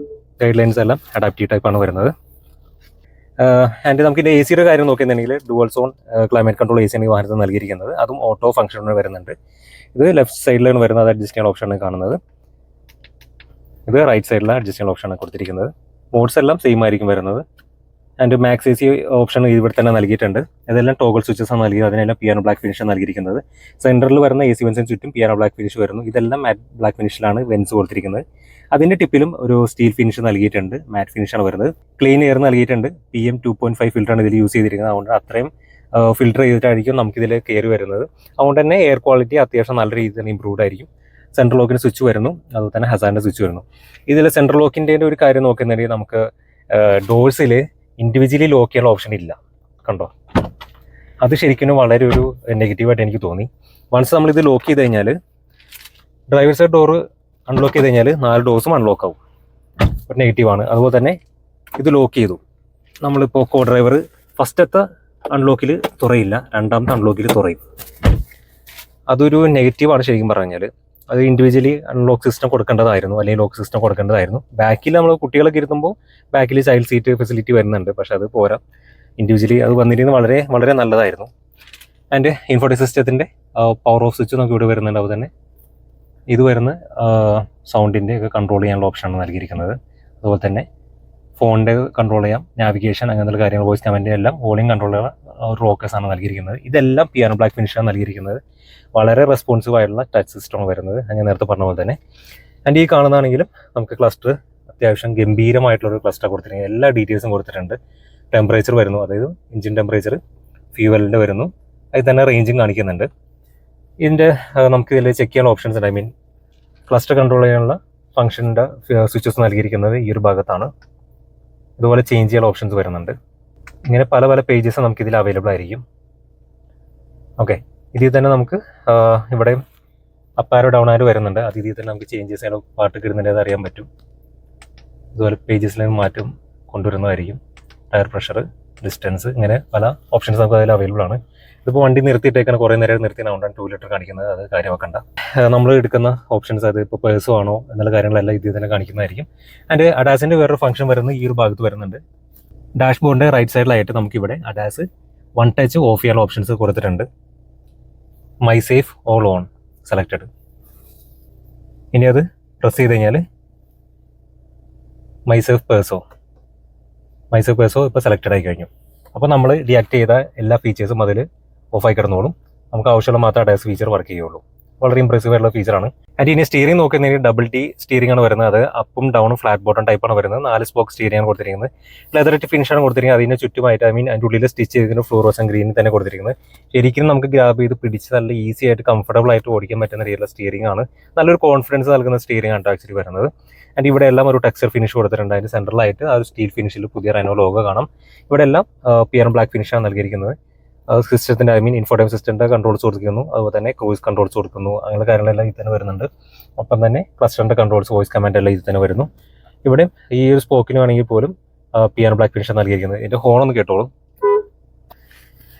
ഗൈഡ് ലൈൻസ് എല്ലാം അഡാപ്റ്റീവ് ടൈപ്പ് ആണ് വരുന്നത്. ആൻഡ് നമുക്ക് ഇതിൻ്റെ AC യുടെ കാര്യം നോക്കുകയാണെന്നുണ്ടെങ്കിൽ dual zone climate control AC ആണ് ഈ വാഹനത്തിൽ നൽകിയിരിക്കുന്നത്. അതും ഓട്ടോ ഫംഗ്ഷനിൽ വരുന്നുണ്ട്. ഇത് ലെഫ്റ്റ് സൈഡിലാണ് വരുന്നത്, അത് അഡ്ജസ്റ്റ് ചെയ്യാൻ ഓപ്ഷനാണ് കാണുന്നത്. ഇത് റൈറ്റ് സൈഡിലാണ് അഡ്ജസ്റ്റ് ചെയ്യാൻ ഓപ്ഷനാണ് കൊടുത്തിരിക്കുന്നത്. മോഡ്സ് എല്ലാം സെയിം ആയിരിക്കും വരുന്നത്. ആൻഡ് മാക്സ് AC ഓപ്ഷൻ ഇവിടെ തന്നെ നൽകിയിട്ടുണ്ട്. ഇതെല്ലാം ടോഗിൾ സ്വിച്ചസ് ആണ് നൽകിയത്. അതിനെല്ലാം പിയാനോ ബ്ലാക്ക് ഫിനിഷാണ് നൽകിയിരിക്കുന്നത്. സെൻറ്ററിൽ വരുന്ന AC വെൻസിന് ചുറ്റും പിയാനോ ബ്ലാക്ക് ഫിനിഷ് വരുന്നു. ഇതെല്ലാം മാറ്റ് ബ്ലാക്ക് ഫിനിഷിലാണ് വെൻസ് കൊടുത്തിരിക്കുന്നത്. അതിൻ്റെ ടിപ്പിലും ഒരു സ്റ്റീൽ ഫിനിഷ് നൽകിയിട്ടുണ്ട്, മാറ്റ് ഫിനിഷാണ് വരുന്നത്. ക്ലീൻ എയർ നൽകിയിട്ടുണ്ട്. PM 2.5 ഫിൽറ്ററാണ് ഇതിൽ യൂസ് ചെയ്തിരിക്കുന്നത്. അതുകൊണ്ട് അത്രയും ഫിൽറ്റർ ചെയ്തിട്ടായിരിക്കും നമുക്കിതിൽ കയറി വരുന്നത്. അതുകൊണ്ട് തന്നെ എയർ ക്വാളിറ്റി അത്യാവശ്യം നല്ല രീതിയിൽ തന്നെ ഇമ്പ്രൂവ്ഡ് ആയിരിക്കും. സെൻട്രൽ ലോക്കിന് സ്വിച്ച് വരുന്നു, അതുപോലെ തന്നെ ഹസാറിൻ്റെ സ്വിച്ച് വരുന്നു. ഇതിൽ സെൻട്രൽ ലോക്കിൻ്റെ ഒരു കാര്യം നോക്കുന്നുണ്ടെങ്കിൽ നമുക്ക് ഡോഴ്സിൽ ഇൻഡിവിജ്വലി ലോക്ക് ചെയ്യാനുള്ള ഓപ്ഷൻ ഇല്ല. കണ്ടോ, അത് ശരിക്കും വളരെ ഒരു നെഗറ്റീവായിട്ട് എനിക്ക് തോന്നി. വൺസ് നമ്മളിത് ലോക്ക് ചെയ്ത് കഴിഞ്ഞാൽ ഡ്രൈവർ സൈഡ് ഡോറ് അൺലോക്ക് ചെയ്ത് കഴിഞ്ഞാൽ 4 ഡോഴ്സും അൺലോക്ക് ആവും. ഒരു നെഗറ്റീവാണ്. അതുപോലെ തന്നെ ഇത് ലോക്ക് ചെയ്തു, നമ്മളിപ്പോൾ കോ ഡ്രൈവർ ഫസ്റ്റത്തെ അൺലോക്കിൽ തുറയില്ല, രണ്ടാമത്തെ അൺലോക്കിൽ തുറയും. അതൊരു നെഗറ്റീവാണ് ശരിക്കും പറഞ്ഞാൽ. അത് ഇൻഡിവിജ്വലി അൺലോക്ക് സിസ്റ്റം കൊടുക്കേണ്ടതായിരുന്നു, അല്ലെങ്കിൽ ലോക്ക് സിസ്റ്റം കൊടുക്കേണ്ടതായിരുന്നു. ബാക്കിൽ നമ്മൾ കുട്ടികളൊക്കെ ഇരുത്തുമ്പോൾ ബാക്കിൽ ചൈൽഡ് സീറ്റ് ഫെസിലിറ്റി വരുന്നുണ്ട്, പക്ഷെ അത് പോരാ. ഇൻഡിവിജ്വലി അത് വന്നിരുന്നത് വളരെ വളരെ നല്ലതായിരുന്നു. ആൻഡ് ഇൻഫോർട്ടൈൻ സിസ്റ്റത്തിൻ്റെ പവർ ഓഫ് സ്വിച്ച് നമുക്ക് ഇവിടെ വരുന്നുണ്ട്. അതുപോലെ തന്നെ ഇത് വരുന്ന സൗണ്ടിൻ്റെ ഒക്കെ കൺട്രോൾ ചെയ്യാനുള്ള ഓപ്ഷനാണ് നൽകിയിരിക്കുന്നത്. അതുപോലെ തന്നെ ഫോണിൻ്റെ കൺട്രോൾ ചെയ്യാം, നാവിഗേഷൻ അങ്ങനത്തെ കാര്യങ്ങൾ, വോയിസ് കമൻറ്റ് എല്ലാം വോളിയം കൺട്രോൾ ചെയ്യാൻ റോക്കേഴ്സ് ആണ് നൽകിയിരിക്കുന്നത്. ഇതെല്ലാം പിയാനോ ബ്ലാക്ക് ഫിനിഷാണ് നൽകിയിരിക്കുന്നത്. വളരെ റെസ്പോൺസീവ് ആയിട്ടുള്ള ടച്ച് സിസ്റ്റമാണ് വരുന്നത്, ഞാൻ നേരത്തെ പറഞ്ഞ പോലെ തന്നെ. ആൻഡ് ഈ കാണുന്നതാണെങ്കിലും നമുക്ക് ക്ലസ്റ്റർ അത്യാവശ്യം ഗംഭീരമായിട്ടുള്ളൊരു ക്ലസ്റ്റർ കൊടുത്തിരിക്കുന്നത്. എല്ലാ ഡീറ്റെയിൽസും കൊടുത്തിട്ടുണ്ട്. ടെമ്പറേച്ചർ വരുന്നു, അതായത് എഞ്ചിൻ ടെമ്പറേച്ചർ, ഫ്യൂവലിൻ്റെ വരുന്നു, അതിൽ തന്നെ റേഞ്ചും കാണിക്കുന്നുണ്ട്. ഇതിൻ്റെ നമുക്ക് ഇതിൽ ചെക്ക് ചെയ്യാനുള്ള ഓപ്ഷൻസ് ഉണ്ട്. ഐ മീൻ ക്ലസ്റ്റർ കൺട്രോൾ ചെയ്യാനുള്ള ഫംഗ്ഷൻ്റെ സ്വിച്ചസ് നൽകിയിരിക്കുന്നത് ഈ ഒരു ഭാഗത്താണ്. ഇതുപോലെ ചേഞ്ച് ചെയ്യാനുള്ള ഓപ്ഷൻസ് വരുന്നുണ്ട്. ഇങ്ങനെ പല പല പേജസ് നമുക്കിതിൽ അവൈലബിൾ ആയിരിക്കും. ഓക്കെ, ഇതിൽ തന്നെ നമുക്ക് ഇവിടെ അപ്പാരോ ഡൗൺ ആരോ വരുന്നുണ്ട്. അത് ഇതിൽ തന്നെ നമുക്ക് ചേഞ്ചസ് ചെയ്യാൻ പാട്ട് കിടുന്നതിൻ്റെ അറിയാൻ പറ്റും. ഇതുപോലെ പേജസിൽ മാറ്റം കൊണ്ടുവരുന്നതായിരിക്കും. ടയർ പ്രഷർ, ഡിസ്റ്റൻസ്, ഇങ്ങനെ പല ഓപ്ഷൻസ് നമുക്ക് അതിൽ അവൈലബിൾ ആണ്. ഇതിപ്പോൾ വണ്ടി നിർത്തിയിട്ടേക്കാണ്, കുറേ നേരം നിർത്തിയതുകൊണ്ടാണ് 2 ലിറ്റർ കാണിക്കുന്നത്. അത് കാര്യമാക്കണ്ട. നമ്മൾ എടുക്കുന്ന ഓപ്ഷൻസ് അത് ഇപ്പോൾ പേഴ്സോ ആണോ എന്നുള്ള കാര്യങ്ങളെല്ലാം ഇതിൽ തന്നെ കാണിക്കുന്നതായിരിക്കും. ആൻഡ് അഡാസിൻ്റെ വേറൊരു ഫംഗ്ഷൻ വരുന്നത് ഈ ഒരു ഭാഗത്ത് വരുന്നുണ്ട്. ഡാഷ്ബോർഡിൻ്റെ റൈറ്റ് സൈഡിലായിട്ട് നമുക്കിവിടെ അഡാസ് വൺ ടച്ച് ഓഫ് ചെയ്യാനുള്ള ഓപ്ഷൻസ് കൊടുത്തിട്ടുണ്ട്. My safe all on selected. ഇനി അത് പ്രസ് ചെയ്ത് കഴിഞ്ഞാൽ മൈ സേഫ് പേഴ്സോ ഇപ്പോൾ സെലക്റ്റഡ് ആയി കഴിഞ്ഞു. അപ്പോൾ നമ്മൾ ഡിയാക്ട് ചെയ്ത എല്ലാ ഫീച്ചേഴ്സും അതിൽ ഓഫായി കിടന്നോളും. നമുക്ക് ആവശ്യമുള്ള മാത്രം അഡാസ് ഫീച്ചർ വർക്ക് ചെയ്യുള്ളൂ. വളരെ ഇംപ്രസീവ് ആയിട്ടുള്ള ഫീച്ചറാണ്. ആൻഡ് ഇനി സ്റ്റിയറിംഗ് നോക്കുന്നതിന് ഡബിൾ ടി സ്റ്റിയറിംഗ് ആണ് വരുന്നത്. അത് അപ്പും ഡൗണും ഫ്ലാറ്റ് ബോട്ടം ടൈപ്പാണ് വരുന്നത്. 4 സ്പോക്ക് സ്റ്റിയറിംഗ് ആണ് കൊടുത്തിരിക്കുന്നത്. ലെതറിറ്റ് ഫിനിഷാണ് കൊടുത്തിരിക്കുന്നത്. അതിന് ചുറ്റുമായിട്ട് അതിൻ്റെ ഉള്ളിൽ സ്റ്റിച്ച് ചെയ്തിരിക്കുന്ന ഫ്ലൂറോസൻ ഗ്രീൻ തന്നെ കൊടുത്തിരിക്കുന്നത്. ശരിക്കും നമുക്ക് ഗ്രാബ് ചെയ്ത് പിടിച്ച് നല്ല ഈസി ആയിട്ട് കംഫർട്ടബിൾ ആയിട്ട് ഓടിക്കാൻ പറ്റുന്ന രീതിയിലുള്ള സ്റ്റിയറിംഗ് ആണ്. നല്ലൊരു കോൺഫിഡൻസ് നൽകുന്ന സ്റ്റിയറിംഗ് ആണ് ആക്ച്വലി വരുന്നത്. ആൻഡ് ഇവിടെ എല്ലാം ഒരു ടെക്സ്ചർ ഫിനിഷ് കൊടുത്തിട്ടുണ്ട്. അതിൻ്റെ സെൻട്രലായിട്ട് ആ ഒരു സ്റ്റീൽ ഫിനിഷിൽ പുതിയ റെനോ ലോഗോ കാണാം. ഇവിടെ എല്ലാം പിയർ ബ്ലാക്ക് ഫിനിഷാണ് നൽകിയിരിക്കുന്നത്. സിസ്റ്റത്തിൻ്റെ ഇൻഫോടൈം സിസ്റ്റത്തിൻ്റെ കൺട്രോൾസ് കൊടുക്കുന്നു. അതുപോലെ തന്നെ ക്രൂയിസ് കൺട്രോൾസ് കൊടുക്കുന്നു. അങ്ങനെ കാര്യങ്ങളെല്ലാം ഇതിൽ തന്നെ വരുന്നുണ്ട്. ഒപ്പം തന്നെ ക്ലസ്റ്ററിൻ്റെ കൺട്രോൾസ്, വോയിസ് കമാൻഡ് എല്ലാം ഇതിൽ തന്നെ വരുന്നു. ഇവിടെ ഈ ഒരു സ്പോക്കിന് വേണമെങ്കിൽ പോലും പിയർ ബ്ലാക്ക് ഫിനിഷാണ് നൽകിയിരിക്കുന്നത്. ഇതിൻ്റെ ഹോണൊന്ന് കേട്ടോളൂ.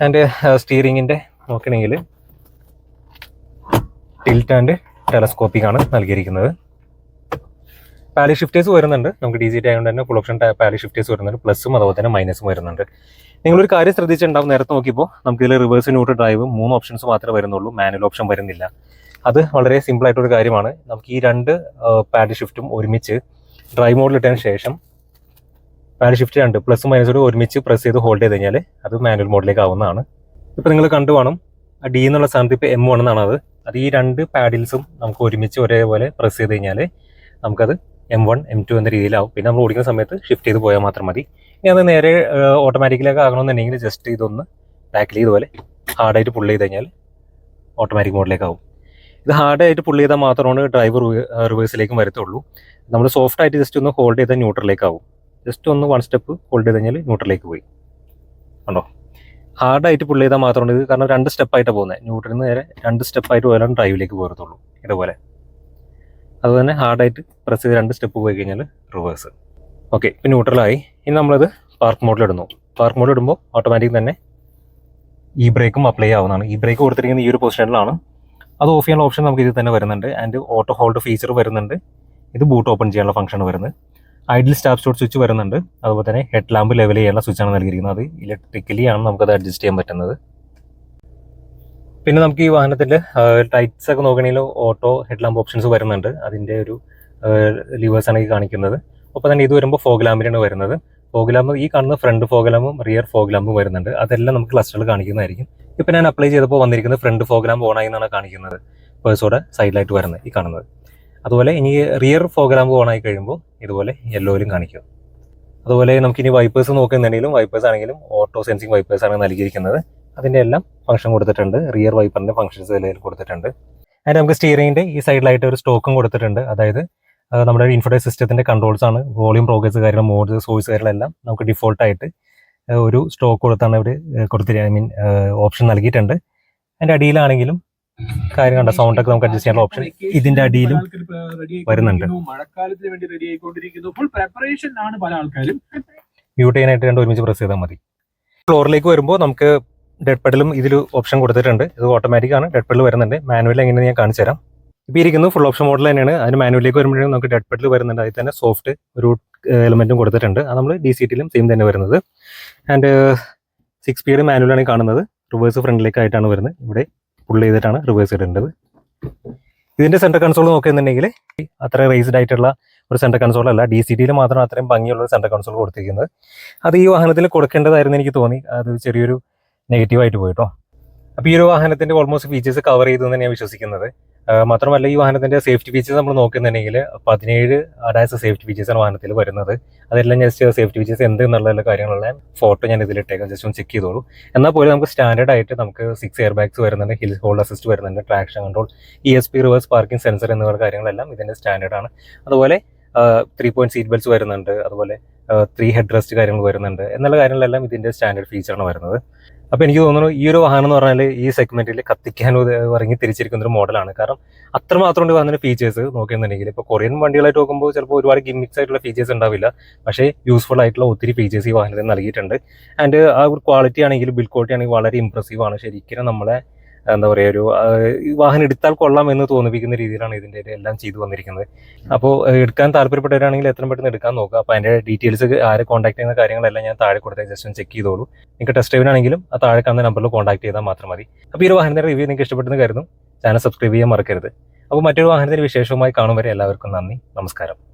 ആൻഡ് സ്റ്റിയറിങ്ങിൻ്റെ നോക്കണമെങ്കിൽ ടിൽറ്റ് ആൻഡ് ടെലസ്കോപ്പിക് ആണ് നൽകിയിരിക്കുന്നത്. പാലി ഷിഫ്റ്റേഴ്സ് വരുന്നുണ്ട്. നമുക്ക് ഡി സി ടി ആയതുകൊണ്ട് തന്നെ ഫുൾ ഓപ്ഷൻ പാലി ഷിഫ്റ്റേഴ്സ് വരുന്നുണ്ട്. പ്ലസും അതുപോലെ തന്നെ മൈനസും വരുന്നുണ്ട്. നിങ്ങളൊരു കാര്യം ശ്രദ്ധിച്ചിട്ടുണ്ടാവും, നേരത്തെ നോക്കിയപ്പോൾ നമുക്ക് ഇതിൽ റിവേഴ്സ്, ന്യൂട്രൽ, ഡ്രൈവ് 3 ഓപ്ഷൻസ് മാത്രമേ വരുന്നുള്ളൂ. മാനുവൽ ഓപ്ഷൻ വരുന്നില്ല. അത് വളരെ സിമ്പിൾ ആയിട്ടൊരു കാര്യമാണ്. നമുക്ക് ഈ 2 പാഡി ഷിഫ്റ്റും ഒരുമിച്ച് ഡ്രൈവ് മോഡിൽ ഇട്ടതിന് ശേഷം പാഡി ഷിഫ്റ്റ് 2 പ്ലസും മൈനസും ഒരുമിച്ച് പ്രസ് ചെയ്ത് ഹോൾഡ് ചെയ്ത് കഴിഞ്ഞാൽ അത് മാനുവൽ മോഡിലേക്ക് ആവുന്നതാണ്. ഇപ്പോൾ നിങ്ങൾ കണ്ടു കാണും, ഡി എന്നുള്ള സ്ഥാനത്ത് ഇപ്പോൾ M1 എന്നാണ്. അത് ഈ 2 പാഡിൽസും നമുക്ക് ഒരുമിച്ച് ഒരേപോലെ പ്രസ് ചെയ്ത് കഴിഞ്ഞാൽ നമുക്കത് M1 M2 എന്ന രീതിയിലാവും. പിന്നെ നമ്മൾ ഓടിക്കുന്ന സമയത്ത് ഷിഫ്റ്റ് ചെയ്ത് പോയാൽ മാത്രം മതി. ഇനി അത് നേരെ ഓട്ടോമാറ്റിക്കിലേക്ക് ആകണമെന്നുണ്ടെങ്കിൽ ജസ്റ്റ് ഇതൊന്ന് ബാക്കിൽ ഇതുപോലെ ഹാർഡായിട്ട് പുള്ള് ചെയ്ത് കഴിഞ്ഞാൽ ഓട്ടോമാറ്റിക് മോഡിലേക്ക് ആവും. ഇത് ഹാർഡായിട്ട് പുള്ള് ചെയ്താൽ മാത്രമാണ് ഡ്രൈവ് റിവേഴ്സിലേക്കും വരത്തുള്ളൂ. നമ്മൾ സോഫ്റ്റ് ആയിട്ട് ജസ്റ്റ് ഒന്ന് ഹോൾഡ് ചെയ്താൽ ന്യൂട്രലിലേക്ക് ആവും. ജസ്റ്റ് ഒന്ന് 1 സ്റ്റെപ്പ് ഹോൾഡ് ചെയ്ത് കഴിഞ്ഞാൽ ന്യൂട്രലിലേക്ക് പോയി. കണ്ടോ, ഹാർഡായിട്ട് പുള്ള് ചെയ്താൽ മാത്രമാണ് ഇത്. കാരണം 2 സ്റ്റെപ്പായിട്ടാണ് പോകുന്നത്. ന്യൂട്രലിൽ നിന്ന് നേരെ 2 സ്റ്റെപ്പായിട്ട് പോയാലും ഡ്രൈവിലേക്ക് പോകത്തുള്ളൂ. ഇതുപോലെ അതുതന്നെ ഹാർഡായിട്ട് പ്രസ് ചെയ്ത് 2 സ്റ്റെപ്പ് പോയി കഴിഞ്ഞാൽ റിവേഴ്സ്. ഓക്കെ, ഇപ്പം ന്യൂട്രലായി. ഇനി നമ്മളത് പാർക്ക് മോഡിലിടുന്നു. പാർക്ക് മോഡിൽ ഇടുമ്പോൾ ഓട്ടോമാറ്റിക് തന്നെ ഈ ബ്രേക്കും അപ്ലൈ ആവുന്നതാണ്. ഈ ബ്രേക്ക് കൊടുത്തിരിക്കുന്നത് ഈ ഒരു പൊസിഷനിലാണ്. അത് ഓഫ് ചെയ്യാനുള്ള ഓപ്ഷൻ നമുക്ക് ഇതിൽ തന്നെ വരുന്നുണ്ട്. ആൻഡ് ഓട്ടോ ഹോൾഡ് ഫീച്ചർ വരുന്നുണ്ട്. ഇത് ബൂട്ട് ഓപ്പൺ ചെയ്യാനുള്ള ഫംഗ്ഷൻ വരുന്നത്. ഐഡിൽ സ്റ്റാർട്ട് സ്റ്റോപ്പ് സ്വിച്ച് വരുന്നുണ്ട്. അതുപോലെ തന്നെ ഹെഡ് ലാമ്പ് ലെവൽ ചെയ്യാനുള്ള സ്വിച്ചാണ് നൽകിയിരിക്കുന്നത്. അത് ഇലക്ട്രിക്കലി ആണ് നമുക്കത് അഡ്ജസ്റ്റ് ചെയ്യാൻ പറ്റുന്നത്. പിന്നെ നമുക്ക് ഈ വാഹനത്തിൻ്റെ ടൈറ്റ്സ് ഒക്കെ നോക്കണമെങ്കിൽ ഓട്ടോ ഹെഡ് ലാമ്പ് ഓപ്ഷൻസ് വരുന്നുണ്ട്. അതിൻ്റെ ഒരു ലിവേഴ്സാണ് ഈ കാണിക്കുന്നത്. ഒപ്പം തന്നെ ഇത് വരുമ്പോൾ ഫോഗ് ലാമ്പിനാണ് വരുന്നത്. ഫോഗ് ലാമ്പ് ഈ കാണുന്ന ഫ്രണ്ട് ഫോഗ് ലാമ്പും റിയർ ഫോഗ് ലാമ്പും വരുന്നുണ്ട്. അതെല്ലാം നമുക്ക് ക്ലസ്റ്ററിൽ കാണിക്കുന്നതായിരിക്കും. ഇപ്പം ഞാൻ അപ്ലൈ ചെയ്തപ്പോൾ വന്നിരിക്കുന്നത് ഫ്രണ്ട് ഫോഗ് ലാമ്പ് ഓണായി എന്നാണ് കാണിക്കുന്നത്. പേഴ്സോടെ സൈഡിലായിട്ട് വരുന്നത് ഈ കാണുന്നത്. അതുപോലെ ഇനി റിയർ ഫോഗ് ലാമ്പ് ഓണായി കഴിയുമ്പോൾ ഇതുപോലെ യെല്ലോയിലും കാണിക്കും. അതുപോലെ നമുക്കിനി വൈപ്പേഴ്സ് നോക്കുന്നുണ്ടെങ്കിലും വൈപ്പേഴ്സ് ആണെങ്കിലും ഓട്ടോ സെൻസിങ് വൈപ്പേഴ്സ് ആണ് നൽകിയിരിക്കുന്നത്. അതിൻ്റെ എല്ലാം ഫംഗ്ഷൻ കൊടുത്തിട്ടുണ്ട്. റിയർ വൈപ്പറിൻ്റെ ഫംഗ്ഷൻസ് ഇതിൽ കൊടുത്തിട്ടുണ്ട്. അതിന് നമുക്ക് സ്റ്റിയറിംഗിൻ്റെ ഈ സൈഡിലായിട്ട് ഒരു സ്റ്റോക്കും കൊടുത്തിട്ടുണ്ട്. അതായത് നമ്മുടെ ഇൻഫോടൈം സിസ്റ്റത്തിൻ്റെ കൺട്രോൾസ് ആണ്. വോളിയം, പ്രോഗ്രസ് കാര്യങ്ങൾ, മോഡ്, സോഴ്സ് കാര്യങ്ങളെല്ലാം നമുക്ക് ഡിഫോൾട്ടായിട്ട് ഒരു സ്റ്റോക്ക് കൊടുത്താണ് അവർ ഓപ്ഷൻ നൽകിയിട്ടുണ്ട്. അതിൻ്റെ അടിയിലാണെങ്കിലും കാര്യം കണ്ട സൗണ്ടൊക്കെ നമുക്ക് അഡ്ജസ്റ്റ് ചെയ്യാനുള്ള ഓപ്ഷൻ ഇതിൻ്റെ അടിയിലും വരുന്നുണ്ട്. മഴക്കാലത്തിന് വേണ്ടി റെഡി ആയിക്കൊണ്ടിരിക്കുന്നു. ഫുൾ പ്രിപ്പറേഷൻ ആണ് പല ആൾക്കാരും. മ്യൂട്ട് ചെയ്യാനായിട്ട് 2 ഒരുമിച്ച് പ്രസ് ചെയ്താൽ മതി. ഫ്ലോറിലേക്ക് വരുമ്പോൾ നമുക്ക് ഡെഡ് പെഡലും ഇതിൽ ഓപ്ഷൻ കൊടുത്തിട്ടുണ്ട്. ഇത് ഓട്ടോമാറ്റിക് ആണ്. ഡെഡ് പെഡൽ വരുന്നുണ്ട്. മാനുവൽ എങ്ങനെയാണ് ഞാൻ കാണിച്ചു തരാം. ഇപ്പോൾ ഇരിക്കുന്നത് ഫുൾ ഓപ്ഷൻ മോഡൽ തന്നെയാണ്. അതിന് മാനുവലിലേക്ക് വരുമ്പോഴേക്കും നമുക്ക് ഡെഡ് പെഡൽ വരുന്നുണ്ട്. അതിൽ തന്നെ സോഫ്റ്റ് ഒരു എലമെൻറ്റും കൊടുത്തിട്ടുണ്ട്. അത് നമ്മൾ DCTയിലും സെയിം തന്നെ വരുന്നത്. ആൻഡ് 6 സ്പീഡ് മാനുവലാണ് കാണുന്നത്. റിവേഴ്സ് ഫ്രണ്ടിലേക്കായിട്ടാണ് വരുന്നത്. ഇവിടെ പുള്ള് ചെയ്തിട്ടാണ് റിവേഴ്സ് ഇടേണ്ടത്. ഇതിൻ്റെ സെൻറ്റർ കൺസോൾ നോക്കുന്നുണ്ടെങ്കിൽ അത്ര റേസ്ഡ് ആയിട്ടുള്ള ഒരു സെൻറ്റർ കൺസോൾ അല്ല. DCTയിൽ മാത്രം അത്രയും ഭംഗിയുള്ള ഒരു സെൻറ്റർ കൺസോൾ കൊടുത്തിരിക്കുന്നത്. അത് ഈ വാഹനത്തിൽ കൊടുക്കേണ്ടതായിരുന്നു എനിക്ക് തോന്നി. അത് ചെറിയൊരു നെഗറ്റീവായിട്ട് പോയിട്ടോ. അപ്പോൾ ഈ ഒരു വാഹനത്തിൻ്റെ ഓൾമോസ്റ്റ് ഫീച്ചേഴ്സ് കവർ ചെയ്തു എന്ന് ഞാൻ വിശ്വസിക്കുന്നത്. മാത്രമല്ല ഈ വാഹനത്തിൻ്റെ സേഫ്റ്റി ഫീച്ചേഴ്സ് നമ്മൾ നോക്കുന്നുണ്ടെങ്കിൽ 17 അഡാസ് സേഫ്റ്റി ഫീച്ചേഴ്സാണ് വാഹനത്തിൽ വരുന്നത്. അതെല്ലാം ജസ്റ്റ് സേഫ്റ്റി ഫീച്ചേഴ്സ് എന്ത് എന്നുള്ള കാര്യങ്ങളുള്ള ഫോട്ടോ ഞാൻ ഇതിലിട്ടേക്കാം. ജസ്റ്റ് ഒന്ന് ചെക്ക് ചെയ്തോളൂ. എന്നാൽ പോലും നമുക്ക് സ്റ്റാൻഡേർഡ് ആയിട്ട് നമുക്ക് 6 എയർ ബാഗ്സ് വരുന്നുണ്ട്, ഹിൽ ഹോൾഡ് അസിസ്റ്റ് വരുന്നുണ്ട്, traction control, ESP reverse parking sensor എന്നിവ കാര്യങ്ങളെല്ലാം ഇതിൻ്റെ സ്റ്റാൻഡേർഡാണ്. അതുപോലെ 3 പോയിന്റ് സീറ്റ് ബെൽറ്റ്സ് വരുന്നുണ്ട്. അതുപോലെ 3 ഹെഡ് റെസ്റ്റ് കാര്യങ്ങൾ വരുന്നുണ്ട്. എന്നുള്ള കാര്യങ്ങളെല്ലാം ഇതിൻ്റെ സ്റ്റാൻഡേർഡ് ഫീച്ചറാണ് വരുന്നത്. അപ്പോൾ എനിക്ക് തോന്നുന്നു ഈ ഒരു വാഹനം എന്ന് പറഞ്ഞാൽ ഈ സെഗ്മെന്റിൽ കത്തിക്കാൻ ഇറങ്ങി തിരിച്ചിരിക്കുന്ന ഒരു മോഡലാണ്. കാരണം അത്രമാത്രം ഉണ്ട് വാഹനത്തിന്റെ ഫീച്ചേഴ്സ് നോക്കുന്നുണ്ടെങ്കിൽ. ഇപ്പോൾ കൊറിയൻ വണ്ടികളായിട്ട് നോക്കുമ്പോൾ ചിലപ്പോൾ ഒരുപാട് ഗിമ്മിക്സ് ആയിട്ടുള്ള ഫീച്ചേഴ്സ് ഉണ്ടാവില്ല. പക്ഷേ യൂസ്ഫുൾ ആയിട്ടുള്ള ഒത്തിരി ഫീച്ചേഴ്സ് ഈ വാഹനത്തിൽ നൽകിയിട്ടുണ്ട്. ആൻഡ് ആ ഒരു ക്വാളിറ്റി ആണെങ്കിലും ബിൽഡ് ക്വാളിറ്റി ആണെങ്കിൽ വളരെ ഇംപ്രസീവ് ആണ്. ശരിക്കും നമ്മളെ എന്താ പറയുക, ഒരു ഈ വാഹനം എടുത്താൽ കൊള്ളാം എന്ന് തോന്നിപ്പിക്കുന്ന രീതിയിലാണ് ഇതിൻ്റെ എല്ലാം ചെയ്തു വന്നിരിക്കുന്നത്. അപ്പോൾ എടുക്കാൻ താല്പര്യപ്പെട്ടവരാണെങ്കിൽ എത്രയും പെട്ടെന്ന് എടുക്കാൻ നോക്കുക. അപ്പോൾ അതിൻ്റെ ഡീറ്റെയിൽസ് ആരെ കോൺടാക്ട് ചെയ്യുന്ന കാര്യങ്ങളെല്ലാം ഞാൻ താഴെ കൊടുത്താൽ ജസ്റ്റ് ഒന്ന് ചെക്ക് ചെയ്തോളൂ. നിങ്ങൾക്ക് ടെസ്റ്റ് ഡ്രൈവിനാണെങ്കിലും ആ താഴെ കാണുന്ന നമ്പറിൽ കോൺടാക്ട് ചെയ്താൽ മാത്രം മതി. അപ്പോൾ ഈ ഒരു വാഹനത്തിൻ്റെ റിവ്യൂ നിങ്ങൾക്ക് ഇഷ്ടപ്പെട്ടെന്ന് കരുതുന്നു. ചാനൽ സബ്സ്ക്രൈബ് ചെയ്യാൻ മറക്കരുത്. അപ്പോൾ മറ്റൊരു വാഹനത്തിൻ്റെ വിശേഷവുമായി കാണും വരെ എല്ലാവർക്കും നന്ദി, നമസ്കാരം.